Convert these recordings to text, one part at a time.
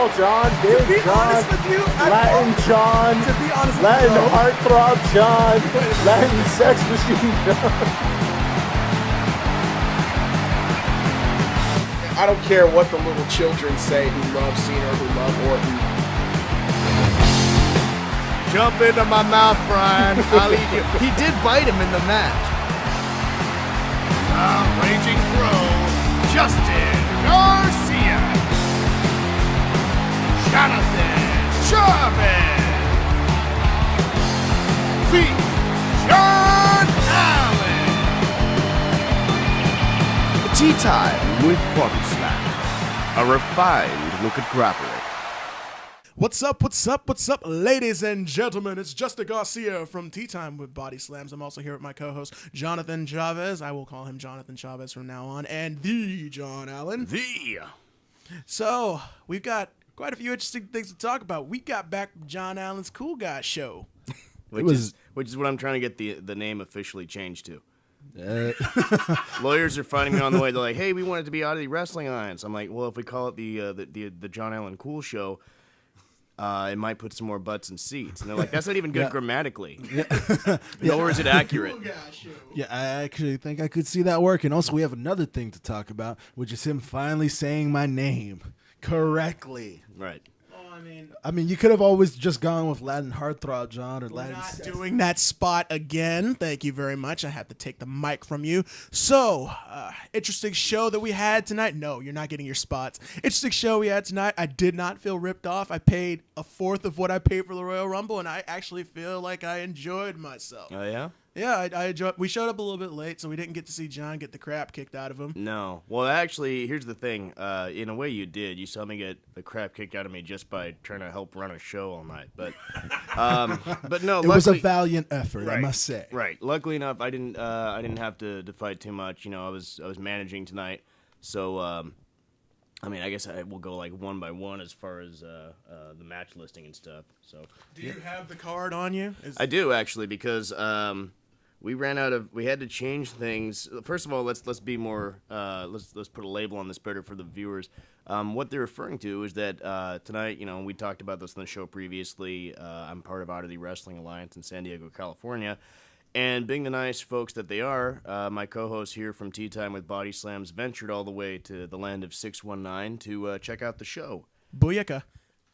Small John, Big John, Latin John, Latin Heartthrob John, Latin Sex Machine John. I don't care what the little children say who love Cena or who love Orton. Jump into my mouth, Brian. I'll eat you. He did bite him in the match. Raging Pro, Justin Garcia. Jonathan Chavez. The John Allen. Tea Time with Bodyslams. A refined look at grappling. What's up, ladies and gentlemen? It's Justin Garcia from Tea Time with Bodyslams. I'm also here with my co-host, Jonathan Chavez. I will call him Jonathan Chavez from now on. And the John Allen. So, we've got quite a few interesting things to talk about. We got back John Allen's Cool Guy show. Which is what I'm trying to get the name officially changed to. Lawyers are finding me on the way. They're like, hey, we want it to be Oddity Wrestling Alliance. I'm like, well, if we call it the John Allen Cool Show, it might put some more butts in seats. And they're like, that's not even good grammatically. Nor is it accurate. Yeah, I actually think I could see that working. Also, we have another thing to talk about, which is him finally saying my name correctly. Right. I mean, you could have always just gone with Latin Heartthrob John or Latin. Not doing that spot again. Thank you very much. I had to take the mic from you. So, interesting show that we had tonight. No, you're not getting your spots. Interesting show we had tonight. I did not feel ripped off. I paid a fourth of what I paid for the Royal Rumble, and I actually feel like I enjoyed myself. Oh, yeah? Yeah, I enjoyed. We showed up a little bit late, so we didn't get to see John get the crap kicked out of him. No. Well, actually, here's the thing. In a way, you did. You saw me get the crap kicked out of me just by trying to help run a show all night. But no, it was a valiant effort, right, I must say. Right. Luckily enough, I didn't have to fight too much. You know, I was managing tonight, so I mean, I guess I will go like one by one as far as the match listing and stuff. So. Do you have the card on you? I do actually, because we ran out of. We had to change things. First of all, let's be more. Let's put a label on this better for the viewers. What they're referring to is that tonight, you know, we talked about this on the show previously. I'm part of Oddity Wrestling Alliance in San Diego, California, and being the nice folks that they are, my co-hosts here from Tea Time with Bodyslams ventured all the way to the land of 619 to check out the show. Booyaka.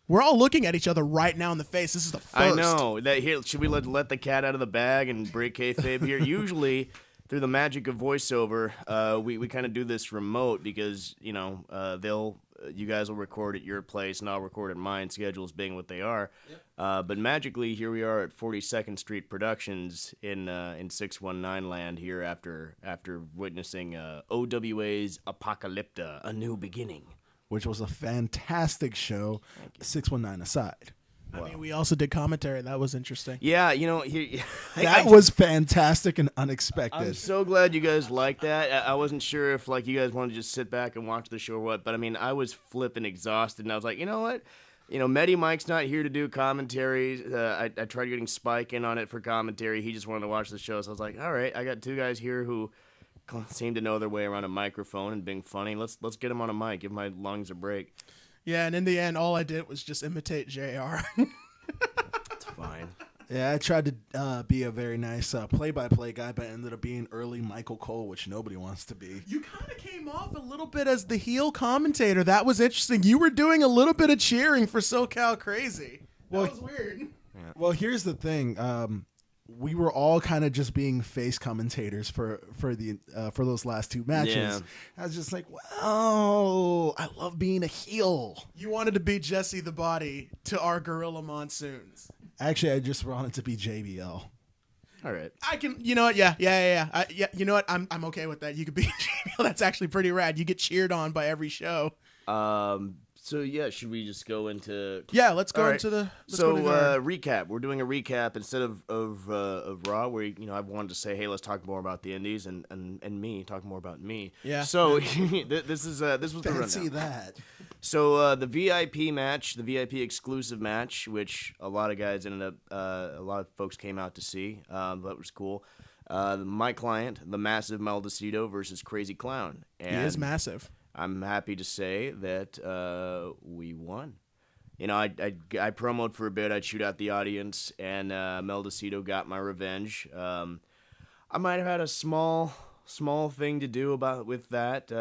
We're all looking at each other right now in the face. This is the first. I know. Should we let the cat out of the bag and break kayfabe here? Usually, through the magic of voiceover, we kind of do this remote because, you know, you guys will record at your place and I'll record at mine, schedules being what they are. Yep. But magically, here we are at 42nd Street Productions in 619 land here after witnessing OWA's Apocalipta, A New Beginning. Which was a fantastic show, 619 aside. I mean, we also did commentary. That was interesting. Yeah, you know, that was fantastic and unexpected. I'm so glad you guys liked that. I wasn't sure if like you guys wanted to just sit back and watch the show or what, but I mean, I was flipping exhausted, and I was like, you know what? You know, Medi Mike's not here to do commentaries. I tried getting Spike in on it for commentary. He just wanted to watch the show, so I was like, all right, I got two guys here who seem to know their way around a microphone and being funny. Let's get him on a mic. Give my lungs a break. Yeah, and in the end, all I did was just imitate JR. It's fine. Yeah, I tried to be a very nice play-by-play guy, but ended up being early Michael Cole, which nobody wants to be. You kind of came off a little bit as the heel commentator. That was interesting. You were doing a little bit of cheering for SoCal Crazy. That was weird. Yeah. Well, here's the thing. We were all kind of just being face commentators for those last two matches. Yeah. I was just like, wow, I love being a heel. You wanted to be Jesse the Body to our Gorilla Monsoons. Actually, I just wanted to be JBL. All right. I can, you know what? Yeah. You know what? I'm okay with that. You could be JBL. That's actually pretty rad. You get cheered on by every show. So yeah, should we just go into? Yeah, let's go right. into the. Recap. We're doing a recap instead of Raw, where I've wanted to say, hey, let's talk more about the Indies and me talk more about me. Yeah. So this was the rundown. Fancy that. So the VIP match, the VIP exclusive match, which a lot of guys ended up, a lot of folks came out to see. That was cool. My client, the massive Maldacito versus Crazy Clown. And he is massive. I'm happy to say that we won. I promoted for a bit. I'd shoot out the audience, and Maldacito got my revenge. I might have had a small thing to do with that.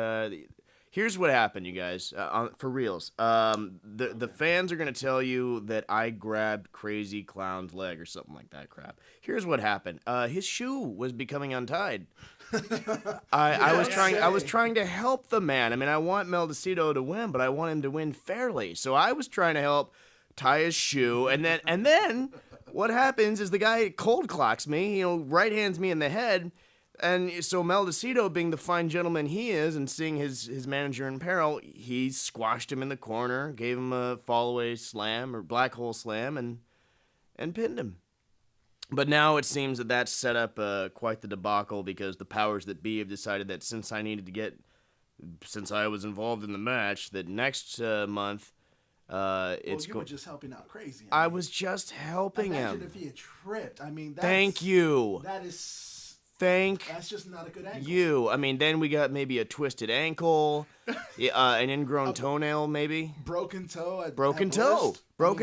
Here's what happened, you guys, for reals. The fans are going to tell you that I grabbed Crazy Clown's leg or something like that crap. Here's what happened. His shoe was becoming untied. I was trying to help the man. I mean, I want Maldacito to win, but I want him to win fairly. So I was trying to help tie his shoe, and then what happens is the guy cold clocks me, right hands me in the head. And so Maldacito, being the fine gentleman he is, and seeing his manager in peril, he squashed him in the corner, gave him a fall-away slam or black hole slam, and pinned him. But now it seems that set up quite the debacle, because the powers that be have decided that since I was involved in the match, that next month you were just helping out Crazy. I was just helping him. Imagine if he had tripped. I mean, thank you. That's just not a good angle. I mean, then we got maybe a twisted ankle, an ingrown toenail, maybe. Broken toe. Broken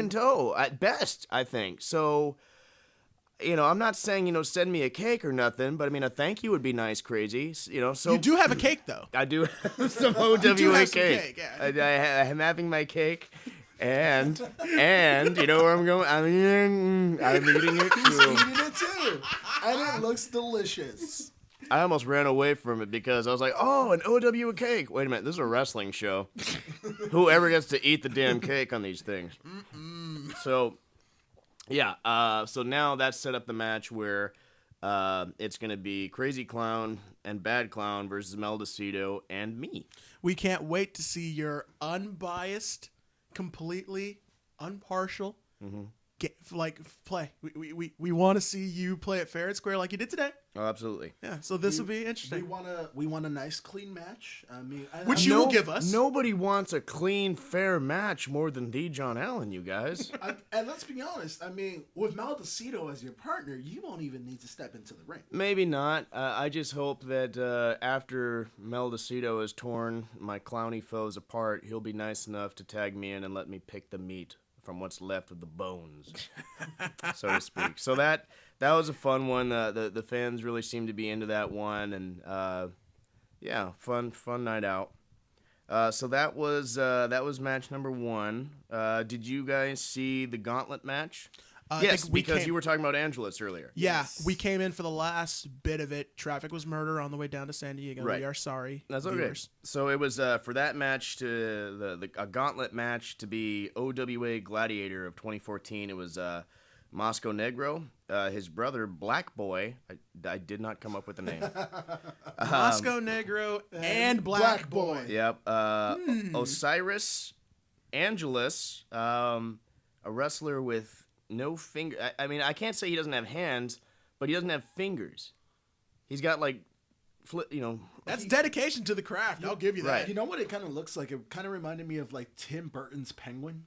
toe at best, I think. So, I'm not saying, send me a cake or nothing, but I mean, a thank you would be nice, Crazy. So you do have a cake, though. I do have some OWA cake. Yeah. I'm having my cake. And you know where I'm going? I'm eating it too. He's eating it too. And it looks delicious. I almost ran away from it because I was like, oh, an OWA cake. Wait a minute, this is a wrestling show. Whoever gets to eat the damn cake on these things. So, yeah. So now that's set up the match where it's going to be Crazy Clown and Bad Clown versus Maldacito and me. We can't wait to see your unbiased, completely impartial play. We want to see you play it fair and square like you did today. Oh, absolutely. Yeah, so this will be interesting. We want a nice clean match. I mean, which you will give us. Nobody wants a clean, fair match more than the John Allen, you guys. And let's be honest. I mean, with Maldacito as your partner, you won't even need to step into the ring. Maybe not. I just hope that after Maldacito has torn my clowny foes apart, he'll be nice enough to tag me in and let me pick the meat from what's left of the bones, so to speak. So that was a fun one. The fans really seem to be into that one, and fun night out. So that was match number 1. Did you guys see the gauntlet match? Yes, because you were talking about Angelus earlier. Yeah, Yes. we came in for the last bit of it. Traffic was murder on the way down to San Diego. Right. We are sorry. That's okay. viewers. So it was for that match a gauntlet match to be OWA Gladiator of 2014. It was Moscow Negro, his brother Black Boy. I did not come up with the name. Moscow Negro and Black Boy. Yep. Osiris Angelus, a wrestler with no finger. I mean, I can't say he doesn't have hands, but he doesn't have fingers. He's got That's dedication to the craft. I'll give you that. Right. You know what it kind of looks like? It kind of reminded me of like Tim Burton's Penguin.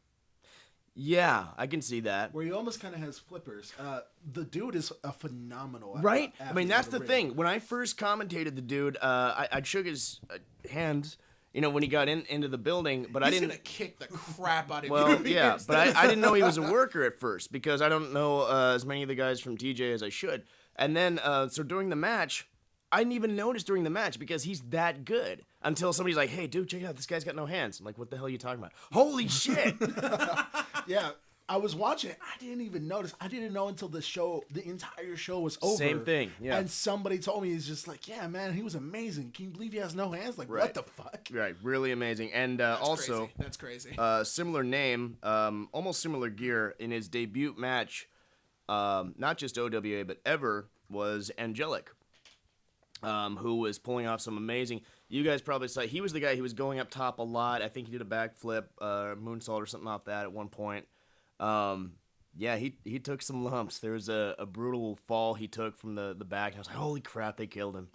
Yeah, I can see that. Where he almost kind of has flippers. The dude is a phenomenal right? I mean, that's the ring. thing. When I first commentated the dude, I shook his hand, when he got into the building, but I didn't. He's gonna kick the crap out of you. Well, yeah, but I didn't know he was a worker at first because I don't know as many of the guys from TJ as I should. And then, so during the match, I didn't even notice during the match because he's that good until somebody's like, "Hey, dude, check it out. This guy's got no hands." I'm like, "What the hell are you talking about?" Holy shit! Yeah, I was watching it. I didn't even notice. I didn't know until the entire show was over. Same thing, yeah. And somebody told me, he's just like, yeah, man, he was amazing. Can you believe he has no hands? Like, Right. what the fuck? Right, really amazing. And also, That's crazy. similar name, almost similar gear in his debut match, not just OWA, but ever, was Angelic, who was pulling off some amazing... You guys probably saw, he was the guy who was going up top a lot. I think he did a backflip, moonsault or something off that at one point. Yeah, he took some lumps. There was a brutal fall he took from the back. And I was like, holy crap, they killed him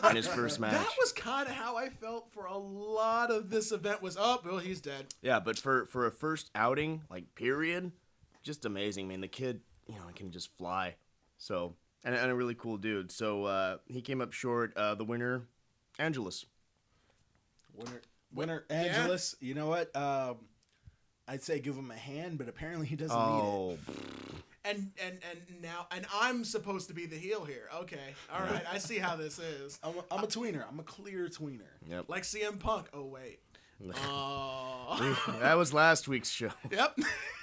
in his first match. That was kind of how I felt for a lot of this event was, well, he's dead. Yeah, but for a first outing, period, just amazing, man. The kid, can just fly. So, and a really cool dude. So, he came up short. The winner, Angelus. Winner Angelus. You know what? I'd say give him a hand, but apparently he doesn't need Oh, And now I'm supposed to be the heel here. Okay, all right, I see how this is. it. I'm a tweener. I'm a clear tweener. yep. Like CM Punk. Oh wait. Oh. That was last week's show. Yep.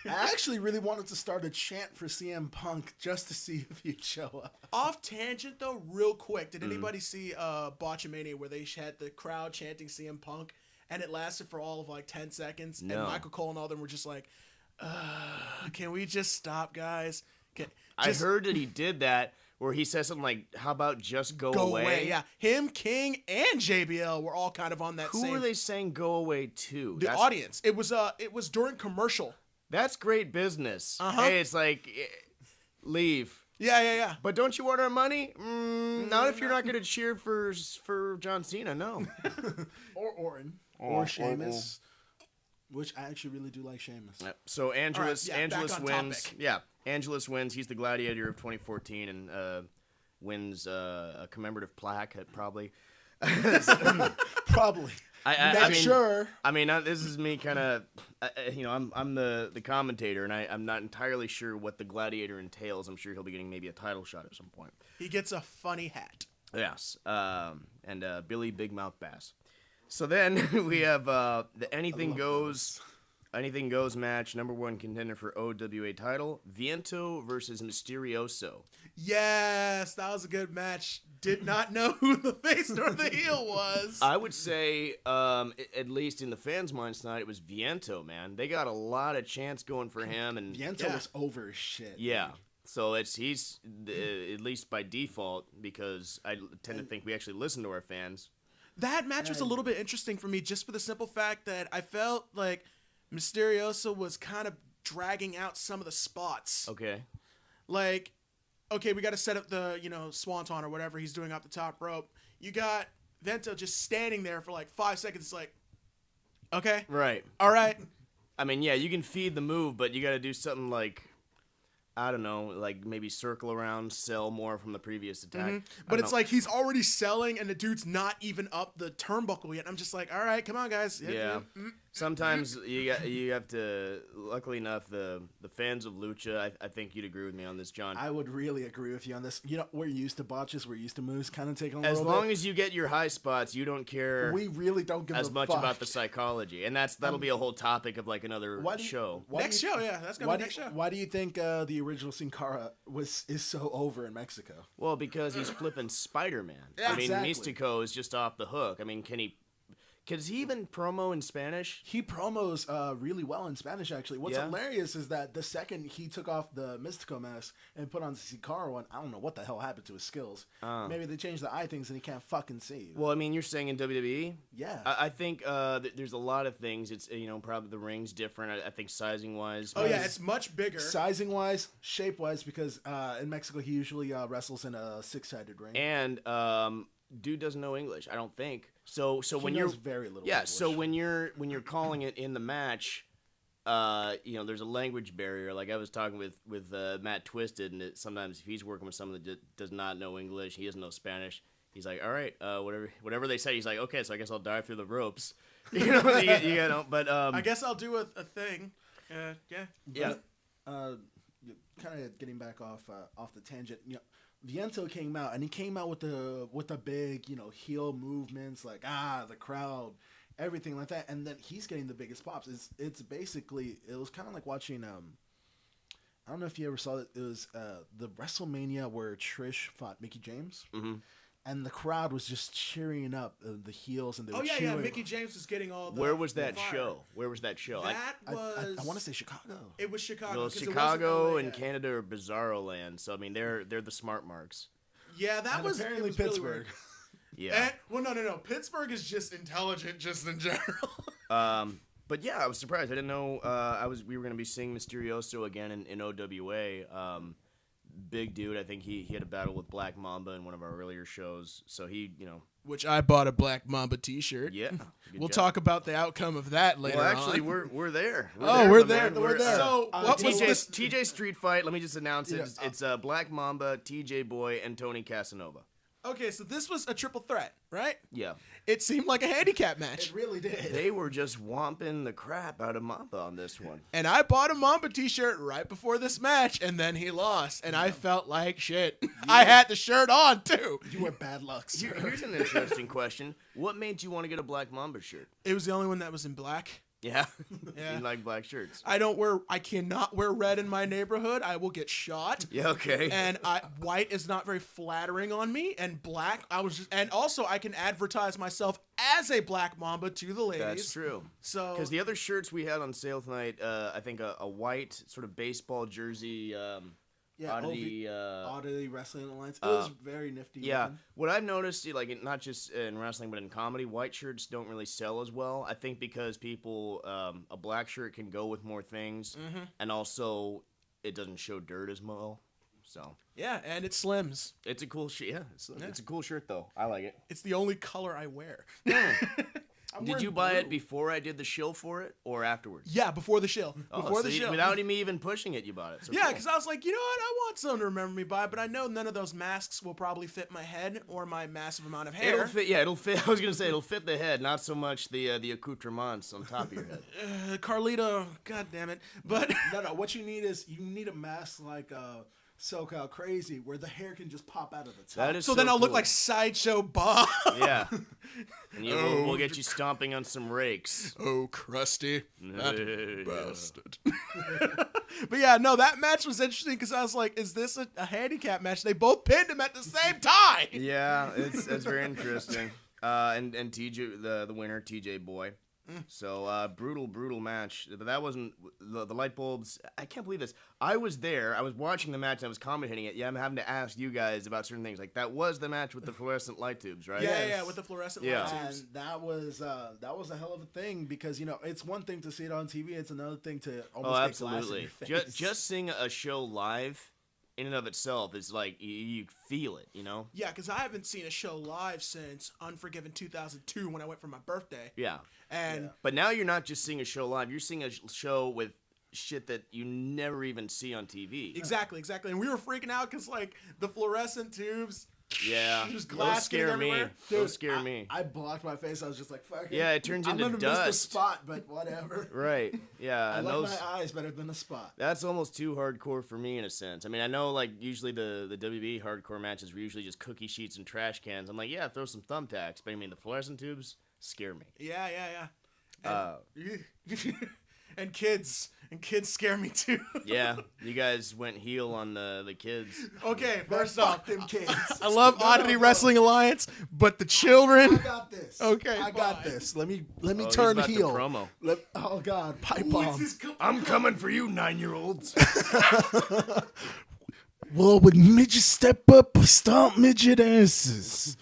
I actually really wanted to start a chant for CM Punk just to see if he'd show up. Off tangent though, real quick. Did anybody see Botchamania where they had the crowd chanting CM Punk and it lasted for all of like 10 seconds? No. And Michael Cole and all them were just like, can we just stop, guys? I heard that he did that where he says something like, "How about just go away?" Yeah, him, King, and JBL were all kind of on that Who same. were they saying "go away" to? The audience. It was during commercial. That's great business. Uh-huh. Hey, it's like, leave. Yeah. But don't you want our money? Not if you're not going to cheer for John Cena. No. Or Orton. Or Sheamus. Which I actually really do like Sheamus. Yep. So Angelus, All right, yeah, Angelus back on wins. topic. Yeah, Angelus wins. He's the Gladiator of 2014 and wins a commemorative plaque. Probably. Probably. I mean, sure. I mean, this is me kind of, I'm the commentator, and I'm not entirely sure what the Gladiator entails. I'm sure he'll be getting maybe a title shot at some point. He gets a funny hat. Yes, and Billy Big Mouth Bass. So then we have the Anything Goes match, number one contender for OWA title, Viento versus Mysterioso. Yes, that was a good match. Did not know who the face or the heel was. I would say, at least in the fans' minds tonight, it was Viento, man. They got a lot of chance going for him, and Viento was over as shit. yeah. So he's at least by default, because I tend to think we actually listen to our fans. That match was a little bit interesting for me just for the simple fact that I felt like Mysterioso was kind of dragging out some of the spots. Okay. Like, okay, we got to set up the, Swanton or whatever he's doing off the top rope. You got Vento just standing there for like 5 seconds. It's like, okay. Right. All right. I mean, yeah, you can feed the move, but you got to do something like, I don't know, like maybe circle around, sell more from the previous attack. But it's like he's already selling and the dude's not even up the turnbuckle yet. I'm just like, all right, come on, guys. Yeah. Sometimes you have to. Luckily enough, the fans of Lucha, I think you'd agree with me on this, John. I would really agree with you on this. We're used to botches, we're used to moves kind of taking a little As long as you get your high spots, you don't care. We really don't give as a much fuck. about the psychology, and that'll be a whole topic of like another show. Next show, yeah, that's gonna be next show. Why do you think the original Sin Cara is so over in Mexico? Well, because he's flipping Spider-Man. Yeah, I mean, exactly. Mystico is just off the hook. I mean, does he even promo in Spanish? He promos really well in Spanish, actually. What's Yeah? hilarious is that the second he took off the Mystico mask and put on the Sin Cara one, I don't know what the hell happened to his skills. Maybe they changed the eye things and he can't fucking see. Well, I mean, you're saying in WWE? Yeah. I think there's a lot of things. It's probably the ring's different. I think sizing wise. Oh yeah, it's much bigger. Sizing wise, shape wise, because in Mexico he usually wrestles in a 6-sided ring. And dude doesn't know English, I don't think. So when knows you're very little yeah, English. so when you're calling it in the match, there's a language barrier. Like I was talking with Matt Twisted, and sometimes if he's working with someone that does not know English, he doesn't know Spanish. He's like, all right, whatever they say. He's like, okay, so I guess I'll dive through the ropes. But I guess I'll do a thing. yeah. Kind of getting back off the tangent. Viento came out, and he came out with the big, heel movements, like the crowd, everything like that, and then he's getting the biggest pops. It's basically, it was kind of like watching I don't know if you ever saw it. It was the WrestleMania where Trish fought Mickie James, and the crowd was just cheering up the heels, and they were cheering. Mickie James was getting all the. Where was that fire. show? Where was that show? That was. I want to say Chicago. It was Chicago. Well, 'cause it wasn't Chicago LA and yet. Canada are bizarro land. So I mean, they're the smart marks. Yeah, that And was apparently it was really Pittsburgh. weird. Yeah. Well, no. Pittsburgh is just intelligent, just in general. But yeah, I was surprised. I didn't know we were going to be seeing Mysterioso again in OWA. Big dude. I think he had a battle with Black Mamba in one of our earlier shows. So he, Which I bought a Black Mamba T-shirt. yeah. We'll talk about the outcome of that later. Well, actually, on. we're there. We're there. there. So what was this? TJ Street Fight. Let me just announce it. Yeah. It's Black Mamba, TJ Boy, and Tony Casanova. Okay, so this was a triple threat, right? Yeah. It seemed like a handicap match. It really did. They were just whomping the crap out of Mamba on this one. And I bought a Mamba t-shirt right before this match, and then he lost, and I felt like shit. I had the shirt on, too. You were bad luck, sir. Here's an interesting question. What made you want to get a Black Mamba shirt? It was the only one that was in black. Yeah. Yeah. You like black shirts. I cannot wear red in my neighborhood. I will get shot. Yeah, okay. And white is not very flattering on me, and black, and also I can advertise myself as a Black Mamba to the ladies. That's true. So, because the other shirts we had on sale tonight, I think a white sort of baseball jersey, Oddity Wrestling Alliance. It was very nifty. Yeah, looking. what I've noticed, like not just in wrestling but in comedy, white shirts don't really sell as well. I think because people, a black shirt can go with more things, and also it doesn't show dirt as well. So yeah, and it slims. it's a cool shirt. Yeah, it's a cool shirt though. I like it. It's the only color I wear. Did you buy it before I did the shill for it, or afterwards? Yeah, before the show. Before the show. Without me even pushing it, you bought it. So Yeah, cool. because I was like, you know what? I want someone to remember me by, but I know none of those masks will probably fit my head or my massive amount of hair. It'll fit. Yeah, it'll fit. I was gonna say it'll fit the head, not so much the accoutrements on top of your head. Carlito, god damn it. But No. What you need is a mask like SoCal Crazy, where the hair can just pop out of the top. That is so then I'll look cool. like Sideshow Bob. Yeah, and we'll get you stomping on some rakes. Oh, crusty. Yeah. Bastard. But yeah, no, that match was interesting because I was like, is this a handicap match? They both pinned him at the same time. Yeah, it's very interesting. And TJ, the winner, TJ Boy. So brutal match. But that wasn't the light bulbs. I can't believe this. I was there. I was watching the match. And I was commentating it. Yeah, I'm having to ask you guys about certain things. Like that was the match with the fluorescent light tubes, right? Yeah, with the fluorescent light tubes. And that was a hell of a thing because it's one thing to see it on TV. It's another thing to almost get glass in your face. Just seeing a show live in and of itself is like you feel it, you know? Yeah, because I haven't seen a show live since Unforgiven 2002 when I went for my birthday. Yeah. And But now you're not just seeing a show live. You're seeing a show with shit that you never even see on TV. Exactly. And we were freaking out because, like, the fluorescent tubes. Yeah. There's Those glass scare me. everywhere. Those scare me. I blocked my face. I was just like, fuck it. Yeah, it turns into I'm gonna dust. miss the spot, but whatever. Right. Yeah. I and like those. my eyes better than a spot. That's almost too hardcore for me in a sense. I mean, I know like usually the WB hardcore matches were usually just cookie sheets and trash cans. I'm like, yeah, throw some thumbtacks. But I mean, the fluorescent tubes scare me. Yeah. And kids scare me too. Yeah, you guys went heel on the kids. Okay, first Fuck off, them kids. I love Oddity Wrestling Alliance, but the children. I got this. Okay, I got fine. this. Let me He's turn about to heel. promo. Oh God, pipe bomb. I'm coming for you, 9-year-olds. Well, when midgets step up, stomp midget asses.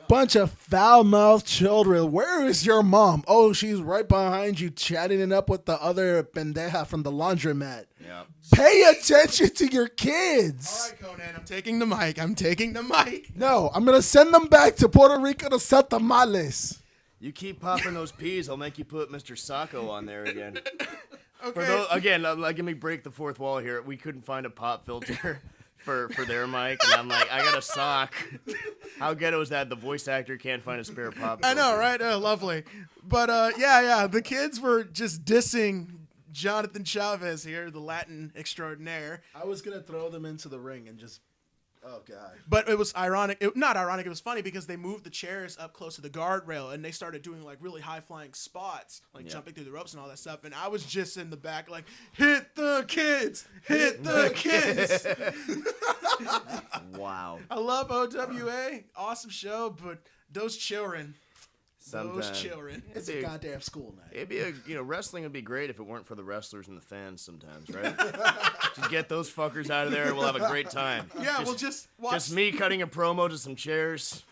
Bunch of foul-mouthed children. Where is your mom? Oh, she's right behind you, chatting it up with the other pendeja from the laundromat. Yeah. Pay attention to your kids. All right, Conan, I'm taking the mic. No, I'm gonna send them back to Puerto Rico to sell tamales. You keep popping those peas, I'll make you put Mr. Sacco on there again. Okay. For those, again, let me break the fourth wall here. We couldn't find a pop filter for their mic, and I'm like, I got a sock. How ghetto is that? The voice actor can't find a spare pop filter. I know, right? Lovely. But yeah, the kids were just dissing Jonathan Chavez here, the Latin extraordinaire. I was gonna throw them into the ring and just, oh God. But it was ironic. Not ironic. It was funny because they moved the chairs up close to the guardrail and they started doing like really high flying spots, like jumping through the ropes and all that stuff. And I was just in the back, like, hit the kids, hit the kids. Wow. I love OWA, awesome show, but those children. Sometimes. Those children. It's a goddamn school night. It'd be wrestling would be great if it weren't for the wrestlers and the fans sometimes, right? Just get those fuckers out of there and we'll have a great time. Yeah, we'll just watch. Just me cutting a promo to some chairs.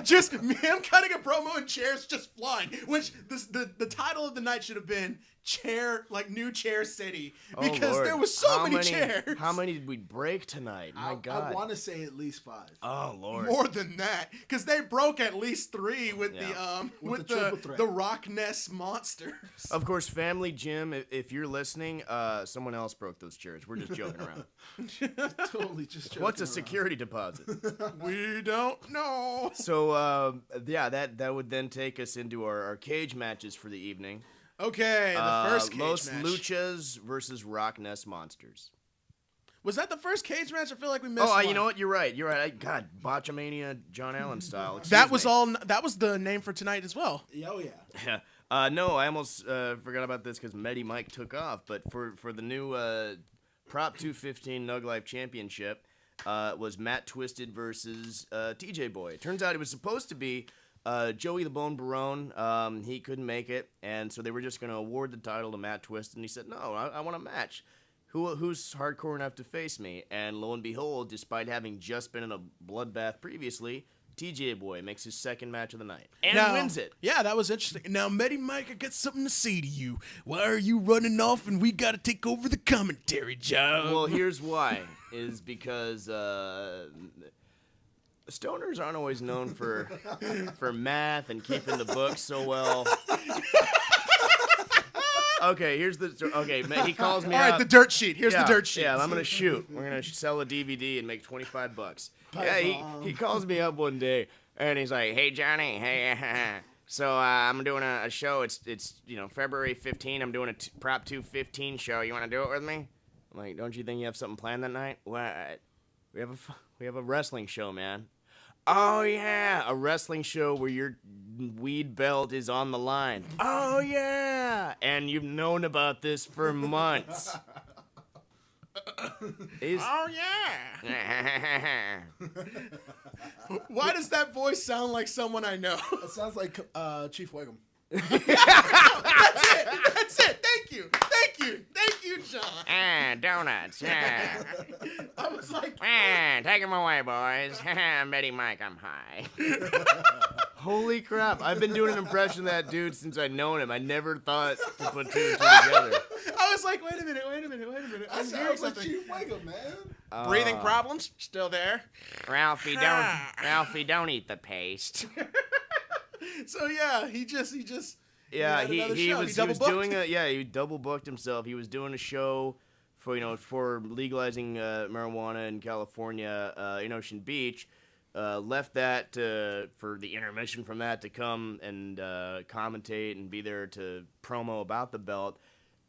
Just him cutting a promo and chairs just flying. Which the title of the night should have been new chair city Oh, because Lord. there was so How many chairs. How many did we break tonight? My God. I want to say at least 5. Oh Lord. More than that, because they broke at least 3 with Yeah. With the triple threat. the Rock Ness monsters. Of course, Family Jim, if you're listening, someone else broke those chairs. We're just joking around. Totally just joking What's a around. security deposit? We don't know. So, that would then take us into our cage matches for the evening. Okay, the first cage Los match. Luchas versus Rock Ness Monsters. Was that the first cage match? I feel like we missed Oh, one. you know what? You're right. God, Botchamania, John Allen style. That Excuse was me. all. That was the name for tonight as well. Oh yeah. No, I almost forgot about this because Medi Mike took off. But for the new Prop 215 Nug Life Championship, was Matt Twisted versus TJ Boy. Turns out it was supposed to be Joey the Bone Barone. He couldn't make it, and so they were just going to award the title to Matt Twisted. And he said, "No, I want a match. Who's hardcore enough to face me?" And lo and behold, despite having just been in a bloodbath previously, TJ Boy makes his second match of the night and wins it. Yeah, that was interesting. Now, Medi Mike, I got something to say to you. Why are you running off and we got to take over the commentary job? Well, here's why: is because stoners aren't always known for math and keeping the books so well. Okay, he calls me All right, up. the dirt sheet. Here's the dirt sheet. Yeah, I'm gonna shoot. We're gonna sell a DVD and make $25. Yeah, he calls me up one day and he's like, "Hey Johnny, hey, so I'm doing a show. It's February 15. I'm doing a Prop 215 show. You want to do it with me?" I'm like, "Don't you think you have something planned that night?" "What? We have a wrestling show, man." "Oh yeah, a wrestling show where your weed belt is on the line." "Oh yeah, and you've known about this for months." Oh, yeah. Why does that voice sound like someone I know? It sounds like Chief Wiggum. That's it. Thank you, John. Donuts. I was like, Take them away, boys. Betty Mike, I'm high. Holy crap. I've been doing an impression of that dude since I'd known him. I never thought to put 2 and 2 together. I was like, wait a minute. I I'm hearing sounds like something. Chief Wiggum, man. Breathing problems? Still there? Ralphie, don't eat the paste. So yeah, he just Yeah, had another he show. was double booked. he double booked himself. He was doing a show for legalizing marijuana in California in Ocean Beach. Left that for the intermission from that to come and commentate and be there to promo about the belt.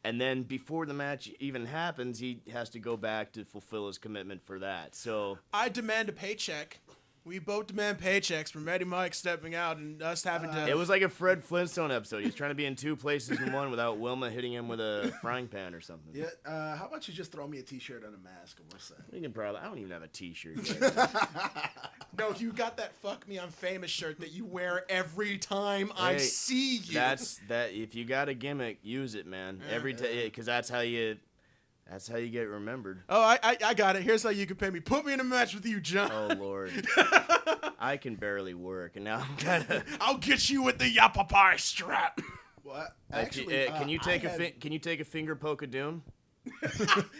And then before the match even happens, he has to go back to fulfill his commitment for that. So I demand a paycheck. We both demand paychecks from Eddie Mike stepping out and us having to. it was like a Fred Flintstone episode. He was trying to be in 2 places in one without Wilma hitting him with a frying pan or something. Yeah. How about you just throw me a T-shirt and a mask and we're set? You can probably. I don't even have a T-shirt yet. No, you got that "Fuck Me, I'm Famous" shirt that you wear every time I Hey, see you. That's that. If you got a gimmick, use it, man. Every time, because that's how you get remembered. Oh, I got it. Here's how you can pay me. Put me in a match with you, John. Oh Lord, I can barely work, and now I'm kind of. I'll get you with the yappa pie strap. What? Can you take a finger poke of doom?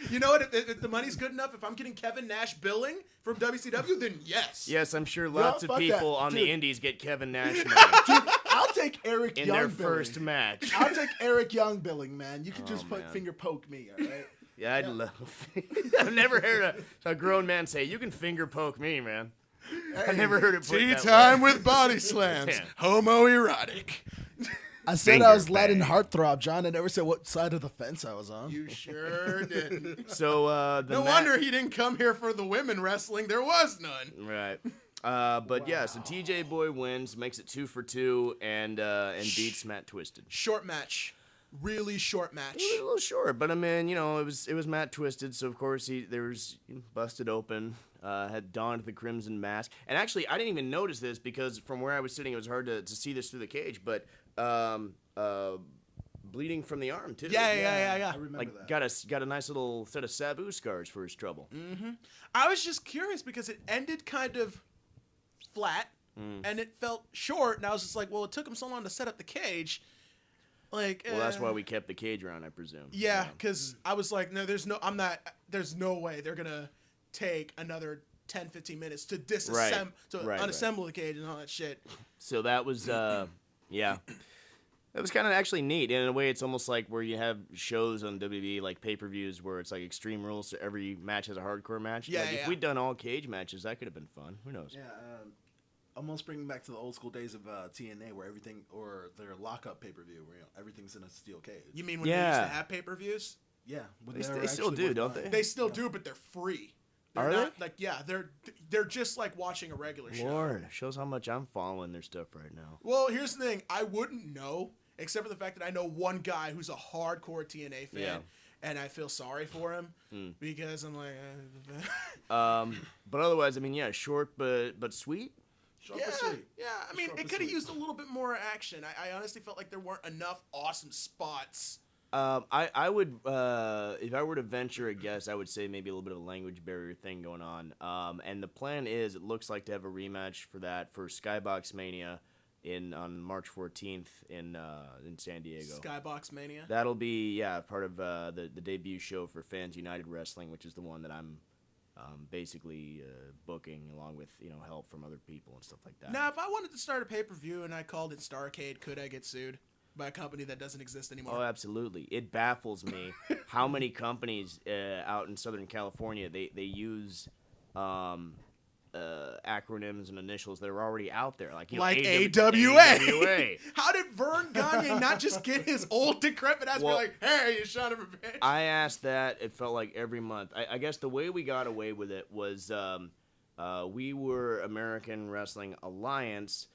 You know what? If the money's good enough, if I'm getting Kevin Nash billing from WCW, then yes. Yes, I'm sure lots of fuck people that. on Dude. the indies get Kevin Nash money I'll take Eric in Young their billing. first match. I'll take Eric Young billing, man. You can just man. finger poke me, all right? Yeah, I'd love. I've never heard a grown man say, "You can finger poke me, man." I've never heard it put Tea that Time way. with Bodyslams. Yeah. Homoerotic. I said Finger I was Latin bang. heartthrob, John. I never said what side of the fence I was on. You sure didn't. So No wonder he didn't come here for the women wrestling. There was none. Right. But yeah, so TJ Boy wins, makes it 2 for 2, and beats Matt Twisted. Short match. Really short match. A little short, but I mean, it was Matt Twisted, so of course there was busted open, had donned the crimson mask, and actually I didn't even notice this because from where I was sitting it was hard to see this through the cage, but bleeding from the arm too. Yeah. I remember Like that. got a nice little set of Sabu scars for his trouble. I was just curious because it ended kind of flat and it felt short, and I was just like, well, it took him so long to set up the cage. Like, Well, that's why we kept the cage around, I presume. Yeah, because I was like, no, there's no way they're gonna take another 10, 15 minutes to unassemble the cage and all that shit. So that was, yeah. That was kind of actually neat. In a way, it's almost like where you have shows on WWE, like pay-per-views, where it's like Extreme Rules, so every match has a hardcore match. Yeah, like, if we'd done all cage matches, that could have been fun. Who knows? Yeah, almost bringing back to the old school days of TNA, where everything, or their lockup pay-per-view, where everything's in a steel cage. You mean when they used to have pay-per-views? Yeah, they still do, don't they? They still do, but they're free. Are they? Like, yeah, they're just like watching a regular show. Lord, shows how much I'm following their stuff right now. Well, here's the thing. I wouldn't know, except for the fact that I know one guy who's a hardcore TNA fan, and I feel sorry for him because I'm like... but otherwise, I mean, yeah, short but sweet. Short but sweet. Yeah, I mean, it could have used a little bit more action. I honestly felt like there weren't enough awesome spots. I would, if I were to venture a guess, I would say maybe a little bit of a language barrier thing going on. And the plan is, it looks like to have a rematch for that for Skybox Mania on March 14th in San Diego. Skybox Mania. That'll be part of the debut show for Fans United Wrestling, which is the one that I'm basically booking along with help from other people and stuff like that. Now, if I wanted to start a pay-per-view and I called it Starrcade, could I get sued by a company that doesn't exist anymore? Oh, absolutely. It baffles me how many companies out in Southern California, they use acronyms and initials that are already out there. Like AWA. How did Vern Gagne not just get his old decrepit ass be like, hey, you son of a bitch? I asked that. It felt like every month. I guess the way we got away with it was we were American Wrestling Alliance,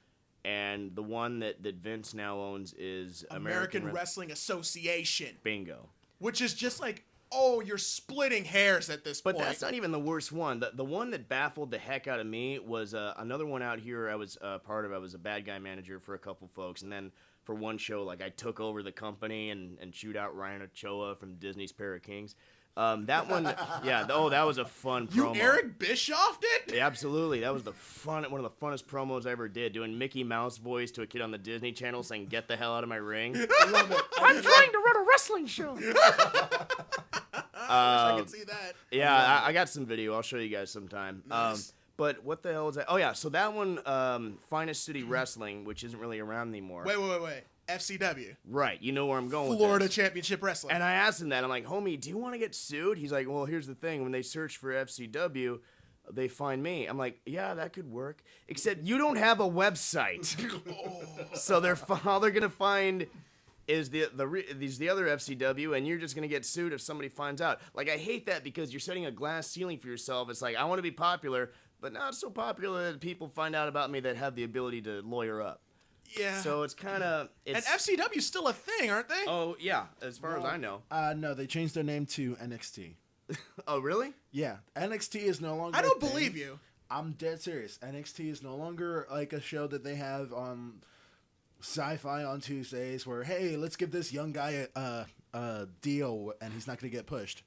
and the one that Vince now owns is American Wrestling Association. Bingo. Which is just like, oh, you're splitting hairs at this point. But that's not even the worst one. The one that baffled the heck out of me was another one out here I was part of. I was a bad guy manager for a couple folks, and then for one show, like, I took over the company and chewed out Ryan Ochoa from Disney's Pair of Kings. That one, that was a fun promo. You Eric Bischoff did? Yeah, absolutely. That was one of the funnest promos I ever did, doing Mickey Mouse voice to a kid on the Disney Channel saying, "Get the hell out of my ring." I love it. I'm trying to run a wrestling show. I can see that. Yeah, I got some video. I'll show you guys sometime. Nice. But what the hell is that? Oh, yeah, so that one, Finest City Wrestling, which isn't really around anymore. Wait. FCW. Right, you know where I'm going with Florida this. Championship Wrestling. And I asked him that. I'm like, homie, do you want to get sued? He's like, well, here's the thing. When they search for FCW, they find me. I'm like, yeah, that could work. Except you don't have a website. So all they're going to find is the other FCW, and you're just going to get sued if somebody finds out. Like, I hate that because you're setting a glass ceiling for yourself. It's like, I want to be popular, but not so popular that people find out about me that have the ability to lawyer up. Yeah. So it's kind of... And FCW's still a thing, aren't they? Oh, yeah, as far as I know. No, they changed their name to NXT. Oh, really? Yeah, NXT is no longer... I don't believe you. I'm dead serious. NXT is no longer like a show that they have on Sci-Fi on Tuesdays where, hey, let's give this young guy a deal and he's not going to get pushed.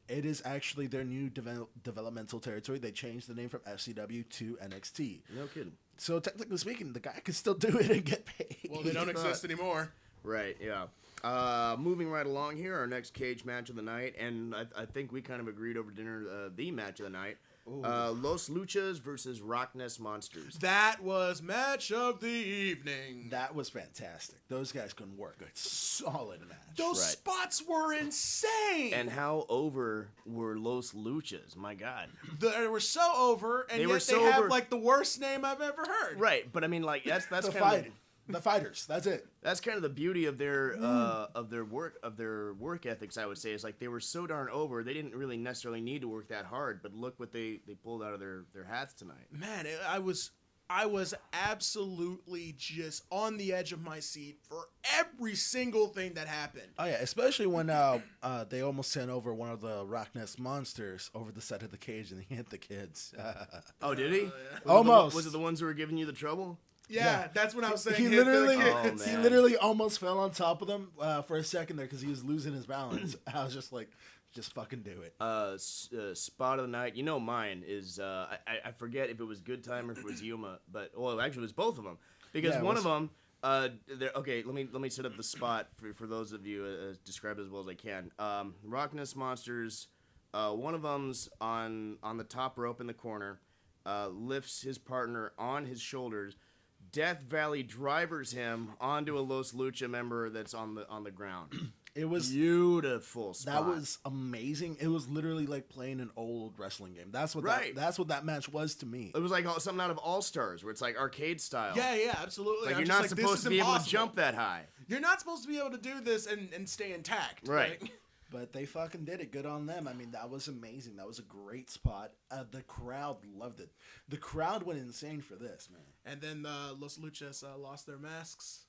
It is actually their new developmental territory. They changed the name from FCW to NXT. No kidding. So technically speaking, the guy could still do it and get paid. Well, they don't exist anymore. Right, yeah. Moving right along here, our next cage match of the night, and I think we kind of agreed over dinner, the match of the night. Los Luchas versus Rock Ness Monsters. That was match of the evening. That was fantastic. Those guys can work a solid match. Those spots were insane. And how over were Los Luchas? My God. They were so over, and yet they have like the worst name I've ever heard. Right, but I mean, like that's the kind of the fighters. That's it. That's kind of the beauty of their work ethics. I would say is like they were so darn over. They didn't really necessarily need to work that hard, but look what they pulled out of their hats tonight. Man, I was absolutely just on the edge of my seat for every single thing that happened. Oh yeah, especially when they almost sent over one of the Rock Ness Monsters over the side of the cage and he hit the kids. Oh, did he? Almost. Was it the ones who were giving you the trouble? Yeah, that's what I was saying. He literally almost fell on top of them for a second there because he was losing his balance. I was just like, just fucking do it. Spot of the night. You know mine is, I forget if it was Good Time or if it was Yuma, but, well, actually it was both of them. Because one of them, Okay, let me set up the spot for those of you describe it as well as I can. Rock Ness Monsters, one of them's on the top rope in the corner, lifts his partner on his shoulders. Death Valley drivers him onto a Los Lucha member that's on the ground. It was beautiful spot. That was amazing. It was literally like playing an old wrestling game. That's what that's what that match was to me. It was like something out of All Stars, where it's like arcade style. Yeah, absolutely. Like you're not supposed to be able to jump that high. You're not supposed to be able to do this and stay intact. Right. But they fucking did it. Good on them. I mean, that was amazing. That was a great spot. The crowd loved it. The crowd went insane for this, man. And then Los Luchas lost their masks.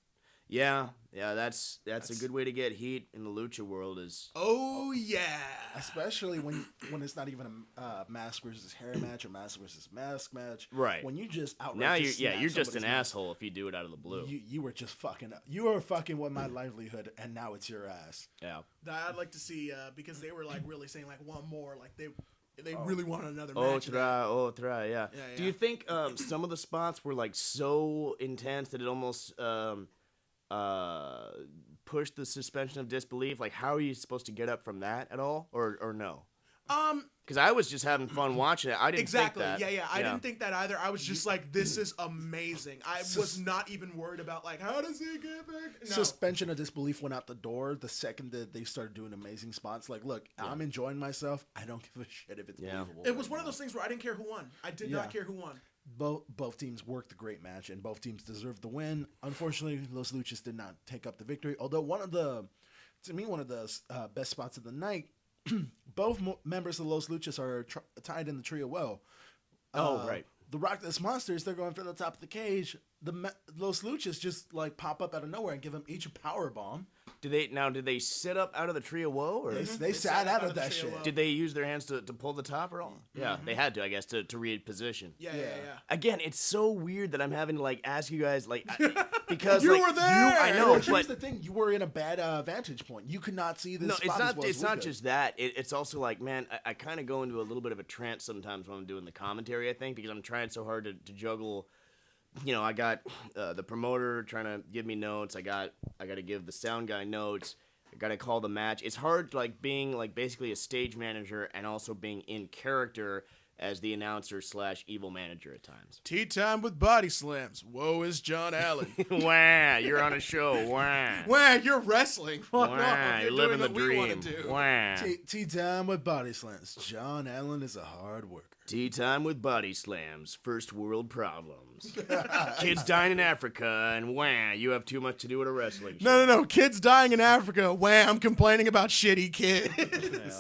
Yeah, that's a good way to get heat in the lucha world. Oh yeah, especially when it's not even a mask versus hair match or mask versus mask match. Right. When you just outright now you're just an asshole if you do it out of the blue. You were just fucking up. You were fucking with my livelihood, and now it's your ass. Yeah. I'd like to see because they were like really saying like one more, like they really wanted another match. Otra, yeah. Do you think some of the spots were like so intense that it almost push the suspension of disbelief? Like, how are you supposed to get up from that at all, or no? Because I was just having fun watching it. I didn't think that. Yeah. I didn't think that either. I was just like, this is amazing. I was not even worried about like, how does he get back? No. Suspension of disbelief went out the door the second that they started doing amazing spots. Like, look, I'm enjoying myself. I don't give a shit if it's believable. It was one of those things where I didn't care who won. I did not care who won. Both teams worked a great match, and both teams deserved the win. Unfortunately, Los Luchas did not take up the victory. Although one of the best spots of the night, both members of Los Luchas are tied in the trio well. Right. The Rock Ness Monsters, they're going for the top of the cage. Los Luchas just like pop up out of nowhere and give them each a power bomb. Did they sit up out of the tree of woe? Or? They sat out of that shit. Did they use their hands to pull the top or all? Yeah, they had to, I guess, to reposition. Yeah. Again, it's so weird that I'm having to like ask you guys like because you like, were there. I know, but here's but the thing: you were in a bad vantage point. You could not see this. No, spot as well as it's not just that. It's also like, man, I kind of go into a little bit of a trance sometimes when I'm doing the commentary. I think because I'm trying so hard to juggle. You know, I got the promoter trying to give me notes. I got to give the sound guy notes. I got to call the match. It's hard, like being like basically a stage manager and also being in character as the announcer / evil manager at times. Tea Time with Bodyslams. Woe is John Allen. Wah, you're on a show. Wah. Wah, you're wrestling. Wah, you're living the dream. Wah. Tea Time with Bodyslams. John Allen is a hard worker. Tea Time with Bodyslams. First world problems. Kids dying in Africa, and wah, you have too much to do with a wrestling show. No. Kids dying in Africa. Wah, I'm complaining about shitty kids. Yeah.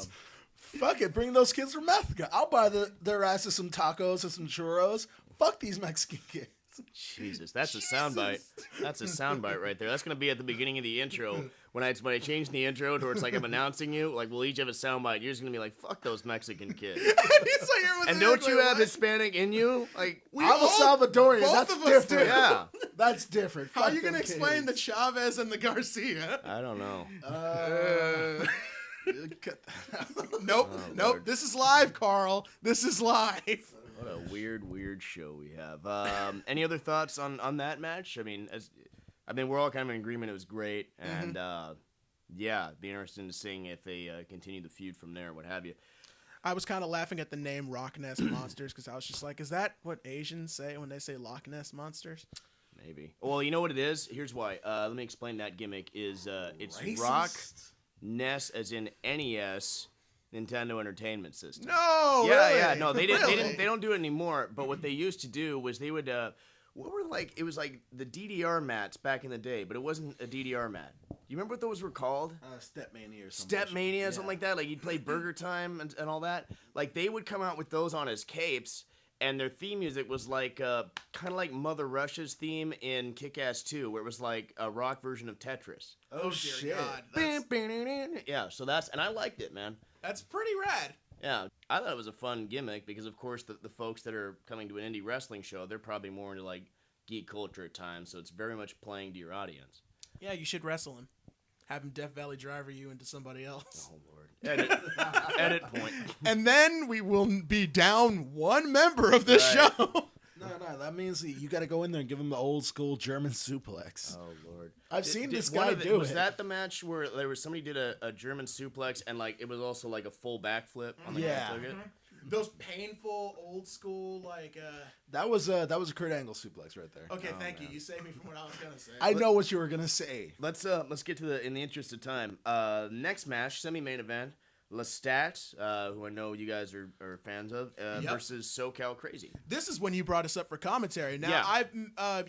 Fuck it, bring those kids from Africa. I'll buy their asses some tacos and some churros. Fuck these Mexican kids. Jesus, that's a soundbite. That's a soundbite right there. That's gonna be at the beginning of the intro when I change the intro to where it's like I'm announcing you. Like we'll each have a soundbite. You're just gonna be like, "Fuck those Mexican kids." And don't you have Hispanic in you? Like I'm a Salvadorian. That's different. Yeah, that's different. How are you gonna explain the Chavez and the Garcia? I don't know. Nope. Lord. This is live, Carl. This is live. What a weird show we have. Any other thoughts on that match? I mean, we're all kind of in agreement. It was great, and be interesting to seeing if they continue the feud from there, what have you. I was kind of laughing at the name Rock Ness Monsters because I was just like, is that what Asians say when they say Loch Ness Monsters? Maybe. Well, you know what it is? Here's why. Let me explain that gimmick. It's Racist. Rock Ness, as in NES. Nintendo Entertainment System. No, yeah, really? no, they Really? they don't do it anymore. But what they used to do was they would it was like the DDR mats back in the day, but it wasn't a DDR mat. You remember what those were called? Stepmania or something. Stepmania, something like that. Like you'd play Burger Time and all that. Like they would come out with those on as capes, and their theme music was like kind of like Mother Russia's theme in Kick-Ass 2, where it was like a rock version of Tetris. Oh shit! God, Yeah, so and I liked it, man. that's pretty rad. Yeah, I thought it was a fun gimmick because, of course, the folks that are coming to an indie wrestling show, they're probably more into, like, geek culture at times, so it's very much playing to your audience. Yeah, you should wrestle him. Have him Death Valley driver you into somebody else. Oh, Lord. Edit point. And then we will be down one member of this show. No, No. That means you got to go in there and give him the old school German suplex. Oh Lord, I've seen this guy do it. Was that the match where there was somebody did a German suplex and like it was also like a full backflip on the guy that took it? Those painful old school like. That was a Kurt Angle suplex right there. Okay, thank you. You saved me from what I was gonna say. I know what you were gonna say. Let's get to in the interest of time. Next match, semi-main event. Lestat, who I know you guys are fans of, versus SoCal Crazy. This is when you brought us up for commentary. Now,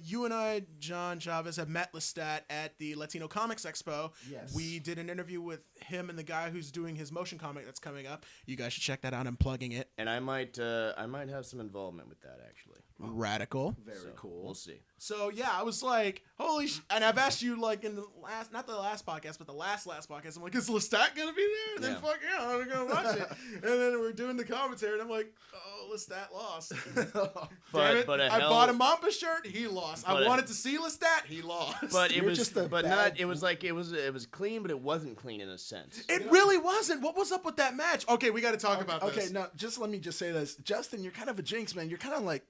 you and I, John Chavez, have met Lestat at the Latino Comics Expo. Yes. We did an interview with him and the guy who's doing his motion comic that's coming up. You guys should check that out. I'm plugging it. And I might have some involvement with that actually. Radical. Very cool. We'll see. So yeah, I was like, holy and I've asked you like in the last, not the last podcast, but the last podcast. I'm like, is Lestat gonna be there? And then fuck yeah, I'm gonna watch it. And then we're doing the commentary, and I'm like, oh, Lestat lost. Damn it. I bought a Mamba shirt, he lost. I wanted to see Lestat, he lost. But it was not. It was like it was clean, but it wasn't clean in a sense. It really wasn't. What was up with that match? Okay, we got to talk about this. Okay, no, let me say this, Justin. You're kind of a jinx, man. You're kind of like.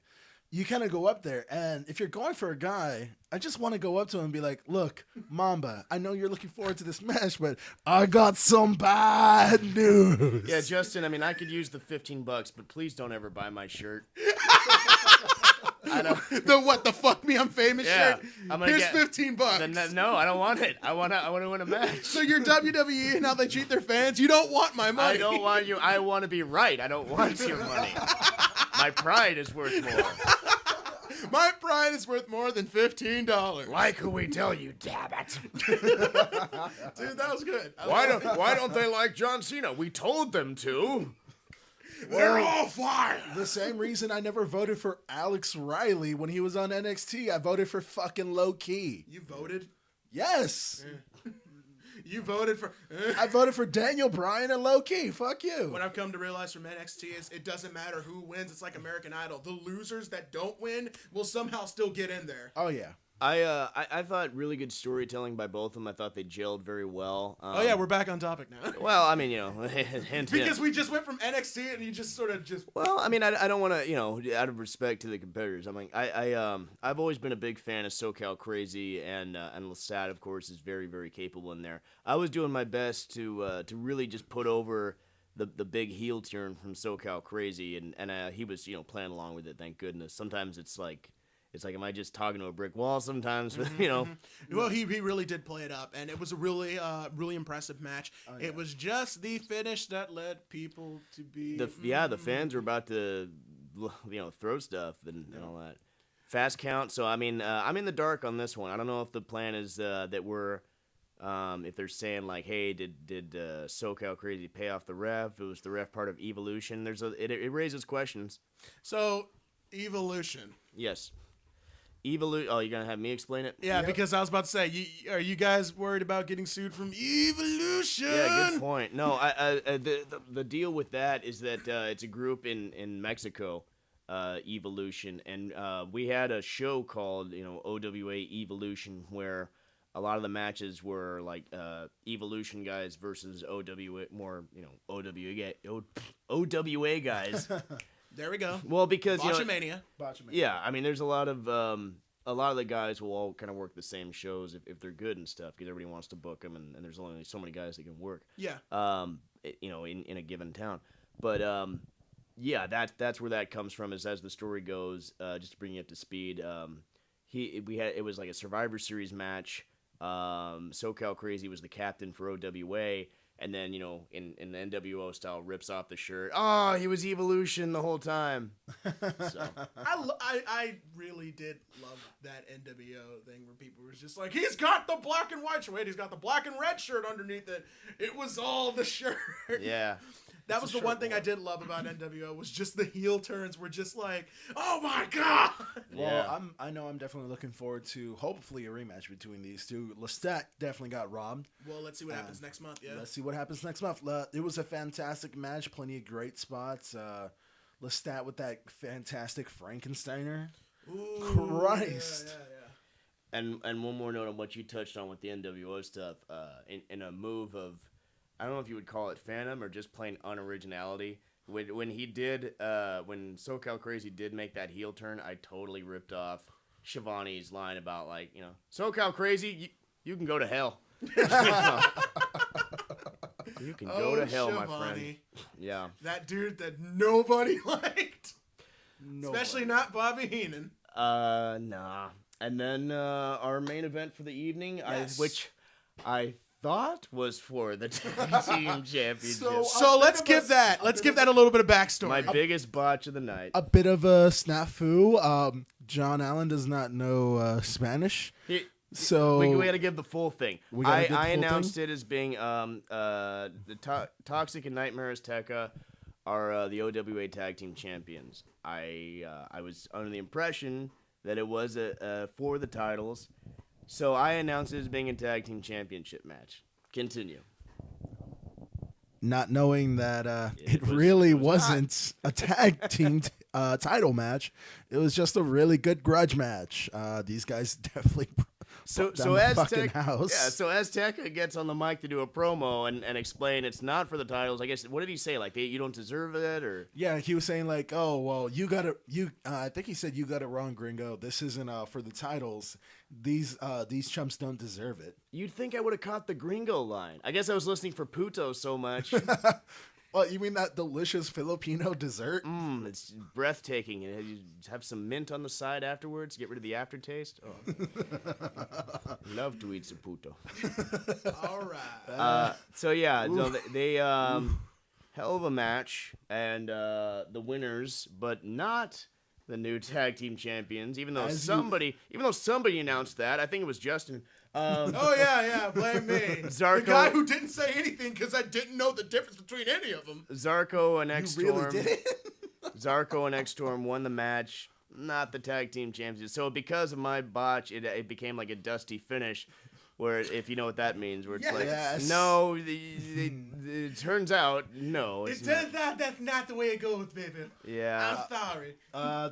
You kind of go up there, and if you're going for a guy, I just want to go up to him and be like, look, Mamba, I know you're looking forward to this match, but I got some bad news. Yeah, Justin, I mean, I could use the $15, but please don't ever buy my shirt. I know. The what the fuck me I'm famous shirt? Here's $15. No, I don't want it. I want to win a match. So you're WWE and how they treat their fans? You don't want my money. I don't want you. I want to be right. I don't want your money. My pride is worth more. My pride is worth more than $15. Why could we tell you, damn it? Dude, that was good. Why don't they like John Cena? We told them to. They're all fire. The same reason I never voted for Alex Riley when he was on NXT. I voted for fucking Low Key. You voted? Yes. You voted for... I voted for Daniel Bryan and Low Key. Fuck you. What I've come to realize from NXT is it doesn't matter who wins. It's like American Idol. The losers that don't win will somehow still get in there. Oh, yeah. I thought really good storytelling by both of them. I thought they gelled very well. Oh yeah, we're back on topic now. Well, I mean, you know, hint. Because we just went from NXT and you just sort of just. Well, I mean, I don't want to, you know, out of respect to the competitors. I mean, I've always been a big fan of SoCal Crazy, and Lestat, of course, is very, very capable in there. I was doing my best to really just put over the big heel turn from SoCal Crazy, and he was, you know, playing along with it. Thank goodness. Sometimes it's like, am I just talking to a brick wall sometimes? You know. Well, he really did play it up, and it was a really really impressive match. Oh, yeah. It was just the finish that led people to be. The fans were about to, you know, throw stuff and all that. Fast count. So I mean, I'm in the dark on this one. I don't know if the plan is that we're. If they're saying like, hey, did SoCal Crazy pay off the ref? It was the ref part of Evolution. It raises questions. So, Evolution. Yes. Oh, you're gonna have me explain it? Yeah, because I was about to say, are you guys worried about getting sued from Evolution? Yeah, good point. No, the deal with that is that it's a group in Mexico, Evolution, and we had a show called, you know, OWA Evolution, where a lot of the matches were like Evolution guys versus OWA, more, you know, OWA guys. There we go. Well, because Botchamania. Yeah, I mean, there's a lot of the guys will all kind of work the same shows if they're good and stuff, because everybody wants to book them, and there's only so many guys that can work. Yeah. You know, in a given town, but yeah, that's where that comes from. Is as the story goes, just to bring you up to speed, it was like a Survivor Series match. SoCal Crazy was the captain for OWA. And then, you know, in the NWO style, rips off the shirt. Oh, he was Evolution the whole time. So. I really did love that NWO thing where people were just like, he's got the black and white shirt. Wait, he's got the black and red shirt underneath it. It was all the shirt. Yeah. That was the one thing I did love about NWO was just the heel turns were just like, oh my God. Well, I know I'm definitely looking forward to hopefully a rematch between these two. Lestat definitely got robbed. Well, let's see what happens next month. Yeah. Let's see what happens next month. It was a fantastic match. Plenty of great spots. Lestat with that fantastic Frankensteiner. Ooh, Christ. Yeah. And one more note on what you touched on with the NWO stuff. In a move of, I don't know if you would call it phantom or just plain unoriginality. when he did when SoCal Crazy did make that heel turn, I totally ripped off Shivani's line about like, you know, SoCal Crazy, you can go to hell. You can go to hell, my friend. Shivani. Yeah. That dude that nobody liked. Nobody. Especially not Bobby Heenan. Nah. And then our main event for the evening, Yes. which I thought was for the tag team championship. So let's give that a little bit of backstory. My biggest botch of the night. A bit of a snafu. John Allen does not know Spanish. So we got to give the full thing. I announced it. it as being the Toxic and Nightmare Azteca are the OWA Tag Team Champions. I was under the impression that it was for the titles, so I announced it as being a Tag Team Championship match. Continue. Not knowing that it was really wasn't a tag team title match. It was just a really good grudge match. These guys definitely So down the fucking Azteca, house. yeah. So Azteca gets on the mic to do a promo and explain it's not for the titles. I guess what did he say? Like you don't deserve it, or Yeah, he was saying like, oh well, you got it. I think he said you got it wrong, Gringo. This isn't for the titles. These chumps don't deserve it. you'd think I would have caught the Gringo line. I guess I was listening for Puto so much. Well, you mean that delicious Filipino dessert? It's breathtaking. And you have some mint on the side afterwards. Get rid of the aftertaste. Oh. Love to eat some Puto. All right. So yeah, no, they hell of a match, and the winners, but not the new tag team champions. Even though somebody announced that, I think it was Justin. Oh yeah, blame me. Zarko- the guy who didn't say anything because I didn't know the difference between any of them. Zarko and You X-Storm. really did. Zarko and X-Storm won the match, not the tag team champions. So because of my botch, it became like a dusty finish, where if you know what that means, where it's like, Yes. no, it turns out, no. It turns out that's not the way it goes, baby. Yeah. I'm sorry.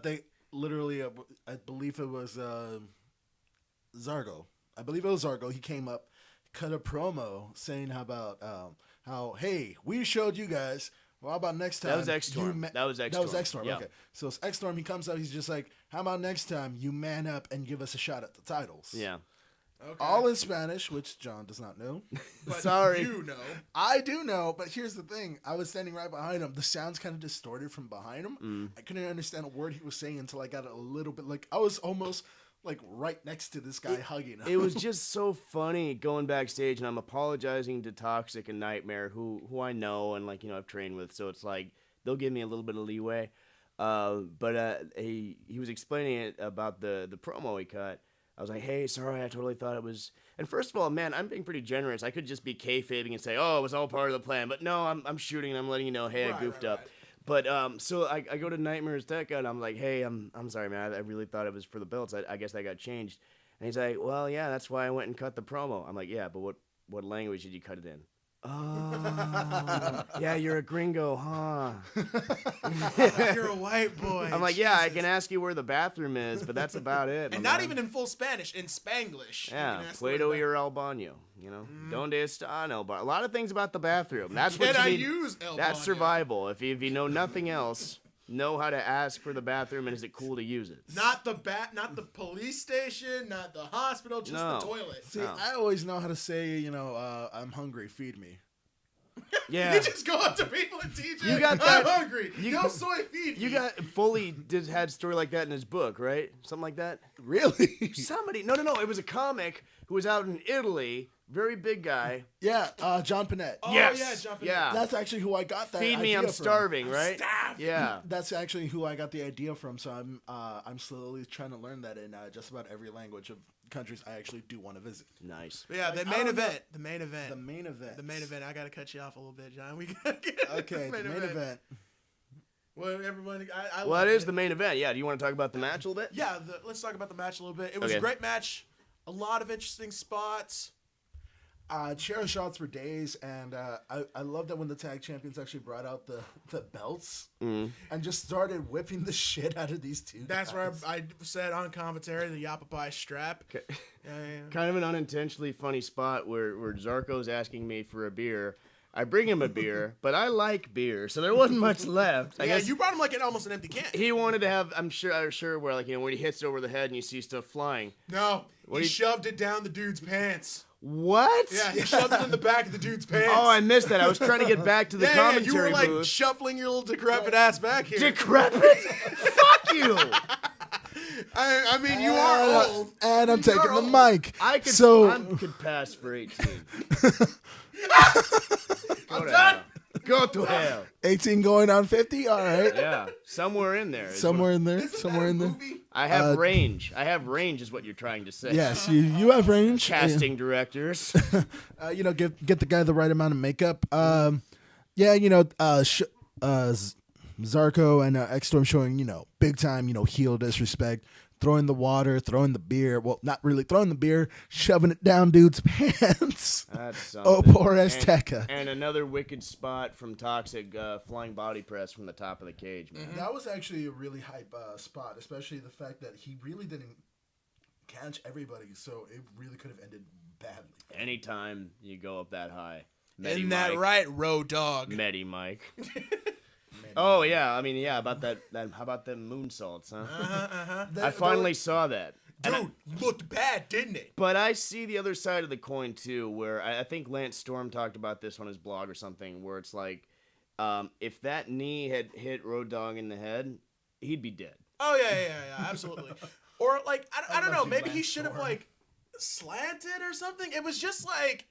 They literally, I believe it was Zargo. I believe it was Zargo. He came up, cut a promo saying how hey, we showed you guys. Well, how about next time? That was X-Storm. That was X-Storm. Yeah. Okay. So it's X-Storm. He comes out. He's just like, how about next time you man up and give us a shot at the titles? Yeah. Okay. All in Spanish, which John does not know. But Sorry. You know. I do know, but here's the thing. I was standing right behind him. The sound's kind of distorted from behind him. I couldn't understand a word he was saying until I got a little bit, like, I was almost like right next to this guy hugging him. It was just so funny going backstage, and I'm apologizing to Toxic and Nightmare, who I know and, like, you know, I've trained with, so it's like they'll give me a little bit of leeway. But he was explaining it about the promo he cut. I was like, hey, sorry, I totally thought it was... And first of all, man, I'm being pretty generous. I could just be kayfabing and say, oh, it was all part of the plan. But no, I'm shooting and I'm letting you know, hey, I goofed up. But so I go to Nightmare Azteca and I'm like, hey, I'm sorry, man. I really thought it was for the belts. I guess that got changed. And he's like, well, yeah, that's why I went and cut the promo. I'm like, yeah, but what language did you cut it in? Oh, yeah, you're a gringo, huh? You're a white boy. I'm like, yeah, I can ask you where the bathroom is, but that's about it. And my not man. even in full Spanish, in Spanglish. Yeah, You can ask Puedo where the ir al baño, you know? Donde está el baño? A lot of things about the bathroom. That's Can what I you need. use el That's baño? survival. If you know nothing else, know how to ask for the bathroom, and is it cool to use it? Not the police station, not the hospital, just No. the toilet. See, No. I always know how to say, I'm hungry, feed me. Yeah. You just go up to people and TJ. You got that- I'm hungry. you- Go soy feed You me. got Foley had a story like that in his book, right? Something like that. Really? Somebody, no, it was a comic who was out in Italy, very big guy. Yeah, John Panette. Oh, Yes. yeah, jumping Yeah. That's actually who I got that Feed me, idea I'm from. starving, right? starving. Yeah. That's actually who I got the idea from. So I'm slowly trying to learn that in just about every language of countries I actually do want to visit. Nice. But yeah, the Like, I main don't know. event. The main event. The main event. The main event. I gotta cut you off a little bit, John. We gotta get Okay, the main event. Well, everyone, I Well, love it is it. the main event. Yeah. Do you want to talk about the match a little bit? Yeah, let's talk about the match a little bit. It was Okay. a great match. A lot of interesting spots. Chair shots for days, and I love that when the tag champions actually brought out the belts and just started whipping the shit out of these two. That's where guys. I said on commentary the Yappapai strap. Okay. Yeah. Kind of an unintentionally funny spot where Zarko's asking me for a beer. I bring him a beer, but I like beer, so there wasn't much left. I guess you brought him like almost an empty can. he wanted to have. I'm sure where like when he hits it over the head and you see stuff flying. No, he shoved it down the dude's pants. What? Yeah, he shoved it in the back of the dude's pants. Oh, I missed that. I was trying to get back to the commentary you were like booth. shuffling your little decrepit ass back here. Decrepit? Fuck you! I mean, you are old. And I'm taking the mic. I could, so I could pass for 18. I'm done. Go to hell. 18 going on 50. All right. Yeah, somewhere in there. Somewhere in there. Isn't Somewhere that a in there. movie? I have range. I have range, is what you're trying to say. Yes, you have range. Casting directors. Get the guy the right amount of makeup. Zarko and X-Storm showing, big time, heel disrespect, throwing the water, throwing the beer. Well, not really throwing the beer, shoving it down dude's pants. That's something. Oh, poor Azteca. And another wicked spot from Toxic, flying body press from the top of the cage, man. That was actually a really hype spot, especially the fact that he really didn't catch everybody, so it really could have ended badly. Anytime you go up that high. Isn't that right, Road Dog? Medi Mike. Oh yeah, I mean about that how about them moonsaults, huh? I finally saw that. Dude, looked bad, didn't it? But I see the other side of the coin too, where I think Lance Storm talked about this on his blog or something, where it's like, if that knee had hit Road Dogg in the head, he'd be dead. Oh yeah, absolutely. Or like I don't know, maybe he should have like slanted or something. It was just like,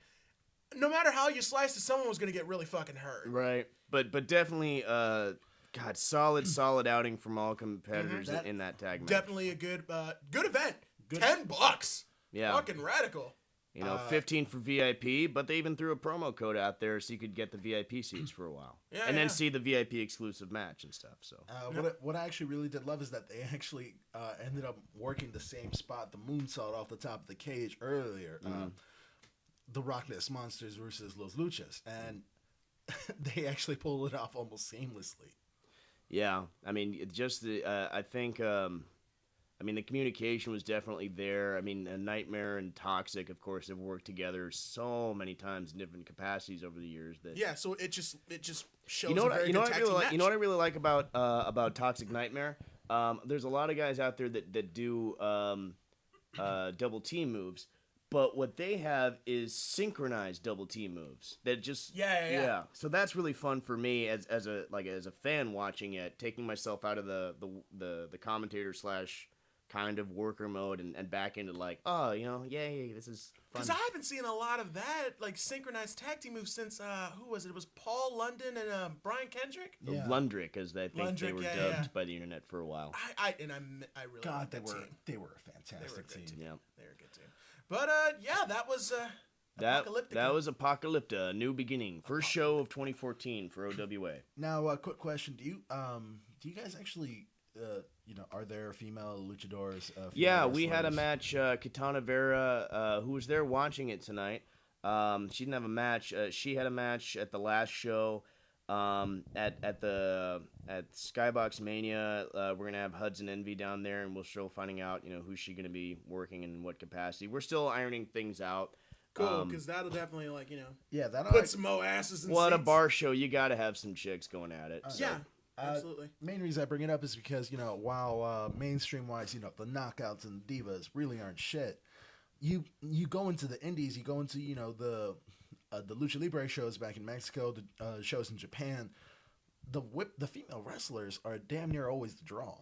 no matter how you sliced it, someone was gonna get really fucking hurt. Right. But definitely, God, solid outing from all competitors in that tag match. Definitely a good event. $10. Yeah. Fucking radical. 15 for VIP, but they even threw a promo code out there so you could get the VIP seats for a while. Yeah, and then see the VIP exclusive match and stuff. So what I actually really did love is that they actually ended up working the same spot, the moonsault off the top of the cage earlier. The Rock Ness Monsters versus Los Luchas. And they actually pulled it off almost seamlessly. Yeah, I mean, I think, the communication was definitely there. I mean, Nightmare and Toxic, of course, have worked together so many times in different capacities over the years. So it just shows. You know what I really like about Toxic Nightmare? There's a lot of guys out there that do double team moves. But what they have is synchronized double team moves that just yeah. So that's really fun for me as a fan watching it, taking myself out of the commentator / kind of worker mode and back into yay, this is fun. Because I haven't seen a lot of that like synchronized tag team moves since who was it? It was Paul London and Brian Kendrick. Lundrick, as they think they were dubbed by the internet for a while. I really God, they were a fantastic team. Yeah, they were a good team. But that was Apocalipta. That was Apocalipta, a new beginning. First show of 2014 for OWA. Now, quick question: Do you guys actually are there female luchadors? Yeah, we had a match. Katana Vera, who was there watching it tonight. She didn't have a match. She had a match at the last show. At Skybox Mania, we're gonna have Hudson Envy down there, and we're still finding out, who's she gonna be working in what capacity. We're still ironing things out. Cool, because that'll definitely that'll put some more asses in Well, seats. at a bar show, you gotta have some chicks going at it. So. Yeah, absolutely. Main reason I bring it up is because while mainstream wise, the knockouts and divas really aren't shit. You go into the indies, you go into the Lucha Libre shows back in Mexico, the shows in Japan, the female wrestlers are damn near always the draw.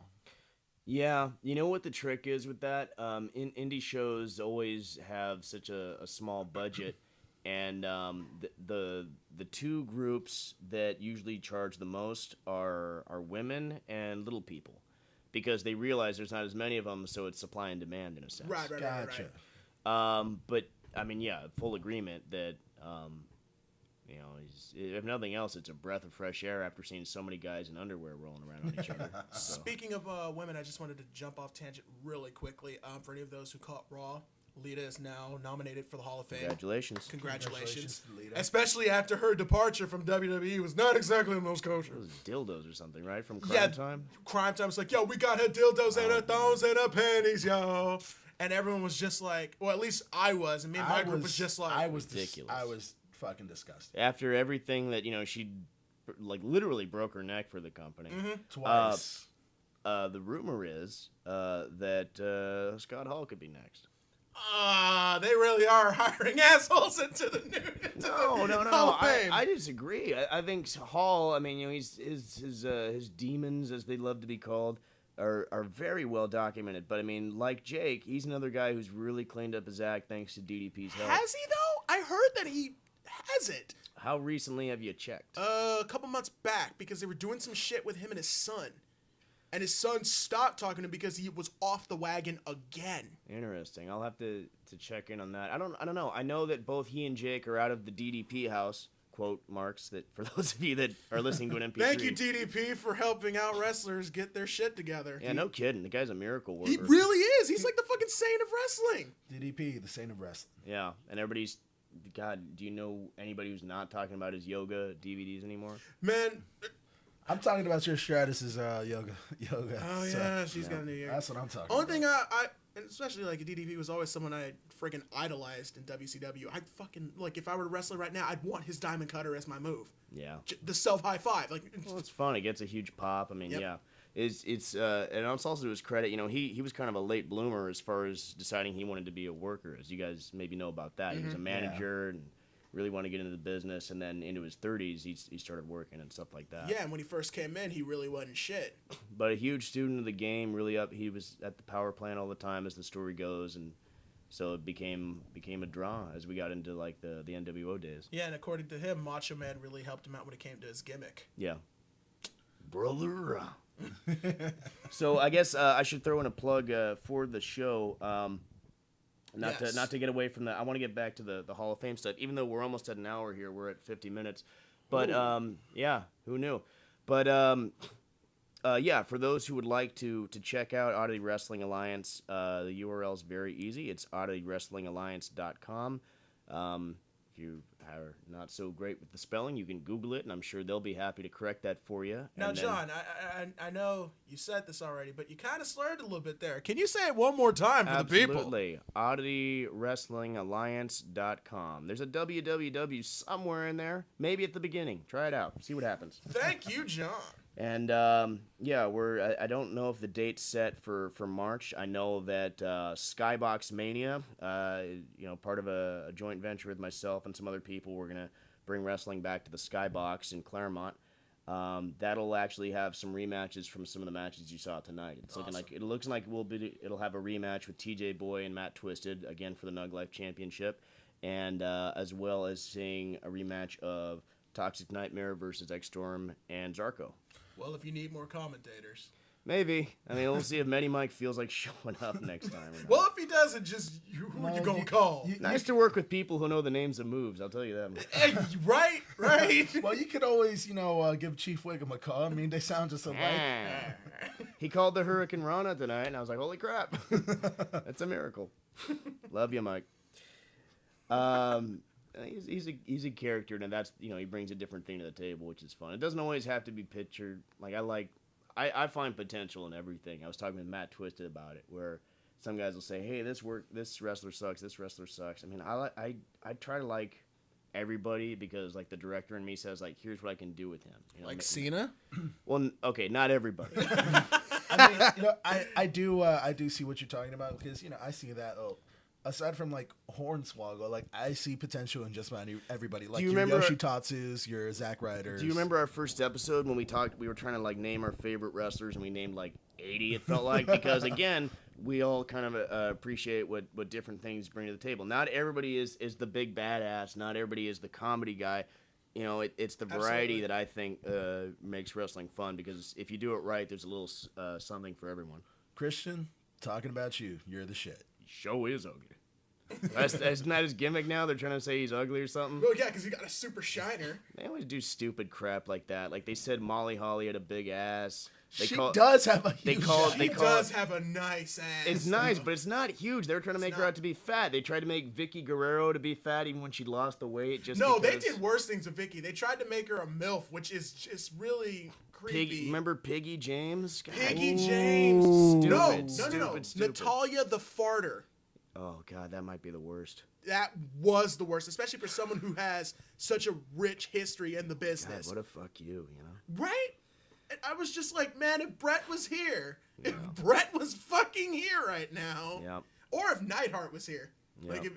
Yeah, you know what the trick is with that? Indie shows always have such a small budget, and the two groups that usually charge the most are women and little people, because they realize there's not as many of them, so it's supply and demand in a sense. Right. Gotcha. But I mean, yeah, full agreement that. If nothing else, it's a breath of fresh air after seeing so many guys in underwear rolling around on each other. So. Speaking of women, I just wanted to jump off tangent really quickly. For any of those who caught Raw, Lita is now nominated for the Hall of Fame. Congratulations, Lita. Especially after her departure from WWE was not exactly the most kosher. It was dildos or something, right? From Crime Time? Crime Time was like, yo, we got her dildos and her thongs and her panties, yo. And everyone was just like, well, at least I was, and me and my group was just like, ridiculous. I was fucking disgusting. After everything that, she like literally broke her neck for the company. Twice. The rumor is that Scott Hall could be next. They really are hiring assholes into the No. Hall of Fame. I disagree. I think Hall. I mean, his demons, as they love to be called, are very well documented. But I mean, like Jake, he's another guy who's really cleaned up his act thanks to DDP's help. Has he though? I heard that he hasn't. How recently have you checked? A couple months back, because they were doing some shit with him and his son. And his son stopped talking to him because he was off the wagon again. Interesting. I'll have to check in on that. I don't know. I know that both he and Jake are out of the DDP house. Quote marks that for those of you that are listening to an MP3. Thank you, DDP, for helping out wrestlers get their shit together. Yeah, no kidding. The guy's a miracle worker. He really is. He's like the fucking saint of wrestling. DDP, the saint of wrestling. Yeah, and everybody's... God, do you know anybody who's not talking about his yoga DVDs anymore? Man... I'm talking about your Stratus's yoga. Oh, yeah, she's got a new year. That's what I'm talking Only about. thing and especially like DDP was always someone I freaking idolized in WCW. I'd fucking, like, if I were a wrestler right now, I'd want his diamond cutter as my move. Yeah. The self high five. Like, Well, it's fun. It gets a huge pop. I mean, Yep. yeah. And it's also to his credit, he was kind of a late bloomer as far as deciding he wanted to be a worker, as you guys maybe know about that. He was a manager and really wanted to get into the business, and then into his 30s, he started working and stuff like that. yeah, and when he first came in, he really wasn't shit. But a huge student of the game, really he was at the power plant all the time, as the story goes, and so it became a draw as we got into like the NWO days. Yeah, and according to him, Macho Man really helped him out when it came to his gimmick. Yeah. Brother. So I guess I should throw in a plug for the show. Not to get away from that. I want to get back to the Hall of Fame stuff. Even though we're almost at an hour here, we're at 50 minutes. But yeah, who knew? But yeah, for those who would like to check out Oddity Wrestling Alliance, the URL is very easy. It's odditywrestlingalliance.com. If you are not so great with the spelling, you can Google it, and I'm sure they'll be happy to correct that for you. Now, And then- John, I know you said this already, but you kind of slurred a little bit there. Can you say it one more time for the people? Absolutely. odditywrestlingalliance.com. There's a www somewhere in there, maybe at the beginning. Try it out. See what happens. Thank you, John. And yeah, I don't know if the date's set for March. I know that Skybox Mania, part of a joint venture with myself and some other people, we're gonna bring wrestling back to the Skybox in Claremont. That'll actually have some rematches from some of the matches you saw tonight. It's looking like it'll have a rematch with TJ Boy and Matt Twisted again for the Nug Life Championship, and as well as seeing a rematch of Toxic Nightmare versus X-Storm and Zarko. Well, if you need more commentators. Maybe. I mean, we'll see if Medi Mike feels like showing up next time. Or not. Well, if he doesn't, just who you gonna call? Nice to work with people who know the names of moves, I'll tell you that. Hey, right. Well, you could always, give Chief Wiggum a call. I mean, they sound just alike. He called the Hurricane Rana tonight, and I was like, holy crap. That's a miracle. Love you, Mike. He's a character, and that's, he brings a different thing to the table, which is fun. It doesn't always have to be pictured. Like, I find potential in everything. I was talking with Matt Twisted about it, where some guys will say, hey, this wrestler sucks, this wrestler sucks. I mean, I try to like everybody, because like the director in me says, like, here's what I can do with him. Like Cena? Well, okay, not everybody. I mean, I do see what you're talking about, because I see that. Aside from like Hornswoggle, like I see potential in just about everybody. Like your Yoshitatsus, your Zack Ryders. Do you remember our first episode when we talked? We were trying to like name our favorite wrestlers, and we named like 80. It felt like, because again, we all kind of appreciate what different things bring to the table. Not everybody is the big badass. Not everybody is the comedy guy. It's the variety that I think makes wrestling fun, because if you do it right, there's a little something for everyone. Christian, talking about you, you're the shit. Show is ugly. Isn't that his gimmick now? They're trying to say he's ugly or something? Well, yeah, because he got a super shiner. They always do stupid crap like that. Like they said Molly Holly had a big ass. She does have a huge ass. She does have a nice ass. It's nice, but it's not huge. They were trying to make her out to be fat. They tried to make Vicky Guerrero to be fat even when she lost the weight. They did worse things with Vicky. They tried to make her a MILF, which is just really creepy. Remember Piggy James? God. Piggy James. Stupid, No. stupid. Natalia the Farter. Oh God, that might be the worst. That was the worst, especially for someone who has such a rich history in the business. God, what a fuck you know? Right? And I was just like, man, if Brett was here, if Brett was fucking here right now, or if Neidhart was here, like if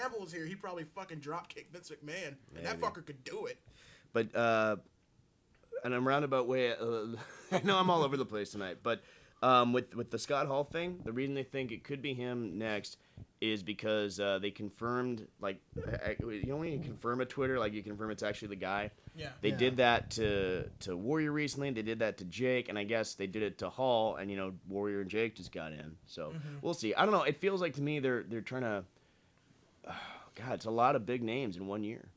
Anvil was here, he'd probably fucking drop kick Vince McMahon, and that fucker could do it. But and I'm roundabout way. I know I'm all over the place tonight, but with the Scott Hall thing, the reason they think it could be him next is because they confirmed, like, you know when you confirm a Twitter, like you confirm it's actually the guy. Yeah. They did that to Warrior recently. They did that to Jake, and I guess they did it to Hall, and you know Warrior and Jake just got in. So we'll see. I don't know. It feels like to me they're trying to. God, it's a lot of big names in 1 year.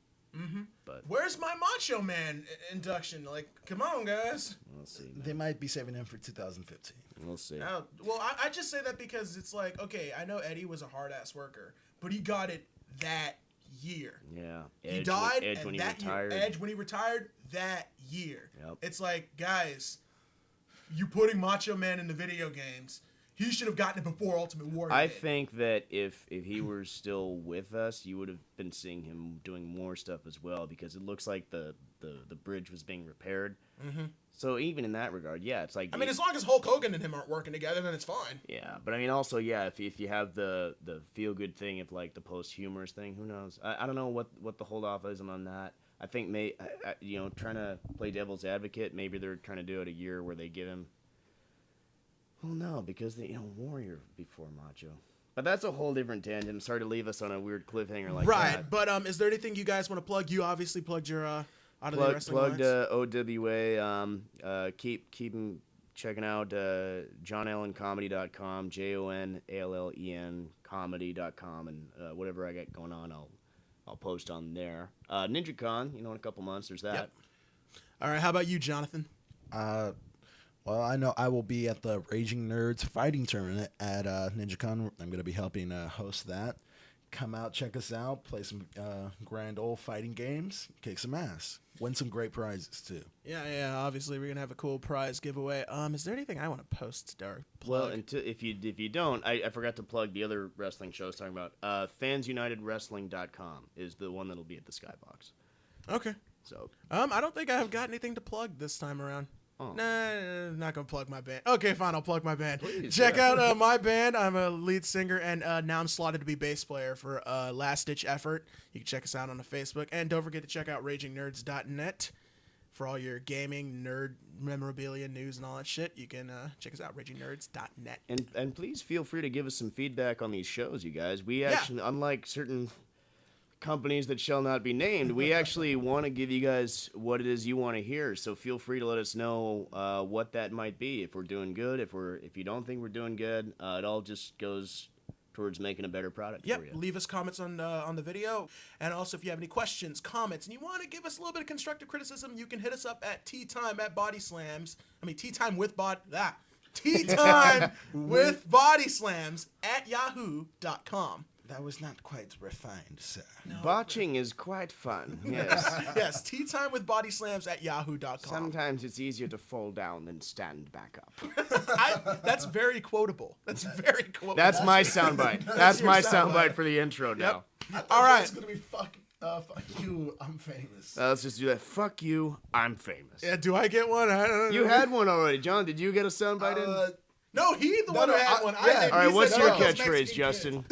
But where's my Macho Man induction? Like, come on, guys. We'll see. Man. They might be saving him for 2015. We'll see. Well, I just say that because it's like, okay, I know Eddie was a hard-ass worker, but he got it that year. Yeah. He died Edge when he that retired. year. Edge when he retired that year. Yep. It's like, guys, you putting Macho Man in the video games. He should have gotten it before Ultimate Warrior. I think that if he were still with us, you would have been seeing him doing more stuff as well, because it looks like the bridge was being repaired. So even in that regard, yeah, it's like... I mean, as long as Hulk Hogan and him aren't working together, then it's fine. Yeah, but I mean, also, yeah, if you have the feel-good thing, if like the post-humorous thing, who knows? I don't know what the hold-off is on that. I think, trying to play devil's advocate, maybe they're trying to do it a year where they give him... Well, no, because Warrior before Macho. But that's a whole different tangent. I'm sorry to leave us on a weird cliffhanger like that. Right, but is there anything you guys want to plug? You obviously plugged your Out of the Wrestling Plugged OWA. Keep checking out JohnAllenComedy.com, JONALLEN comedy.com, and whatever I got going on, I'll post on there. NinjaCon, in a couple months, there's that. Yep. All right, how about you, Jonathan? Well, I know I will be at the Raging Nerds fighting tournament at NinjaCon. I'm going to be helping host that. Come out, check us out, play some grand old fighting games, kick some ass, win some great prizes too. Yeah. Obviously, we're gonna have a cool prize giveaway. Is there anything I want to post or plug? Well, if you don't, I forgot to plug the other wrestling show I was talking about. FansUnitedWrestling.com is the one that'll be at the Skybox. Okay. So I don't think I have got anything to plug this time around. Oh. Nah, not gonna plug my band. Okay, fine, I'll plug my band. Please, Check out my band. I'm a lead singer, and now I'm slotted to be bass player for Last Ditch Effort. You can check us out on the Facebook, and don't forget to check out RagingNerds.net for all your gaming, nerd memorabilia, news, and all that shit. You can check us out, RagingNerds.net. And please feel free to give us some feedback on these shows, you guys. We actually, unlike certain companies that shall not be named, we actually want to give you guys what it is you want to hear, so feel free to let us know what that might be. If we're doing good, if you don't think we're doing good, it all just goes towards making a better product for you. Leave us comments on the video, and also if you have any questions, comments, and you want to give us a little bit of constructive criticism, you can hit us up at Tea Time with Bodyslams at yahoo.com. That was not quite refined, sir. No, Botching is quite fun. Yes. Yes, Tea Time with Bodyslams at yahoo.com. Sometimes it's easier to fall down than stand back up. That's very quotable. That's very quotable. That's my soundbite. That's my soundbite for the intro now. All right. It's going to be fuck you, I'm famous. Let's just do that. Fuck you, I'm famous. Yeah, do I get one? I don't know. You had one already. John, did you get a soundbite in? No, he's the one who had one. All right, what's your catchphrase, Justin?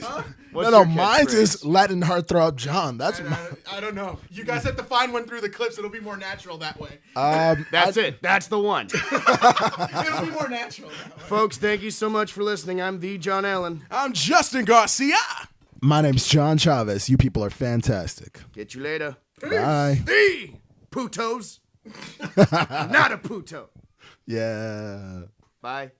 Mine's is Latin heartthrob John. That's I don't know. You guys have to find one through the clips. It'll be more natural that way. That's it. That's the one. It'll be more natural that way. Folks, thank you so much for listening. I'm the John Allen. I'm Justin Garcia. My name's John Chavez. You people are fantastic. Get you later. Bye. The putos. Not a puto. Yeah. Bye.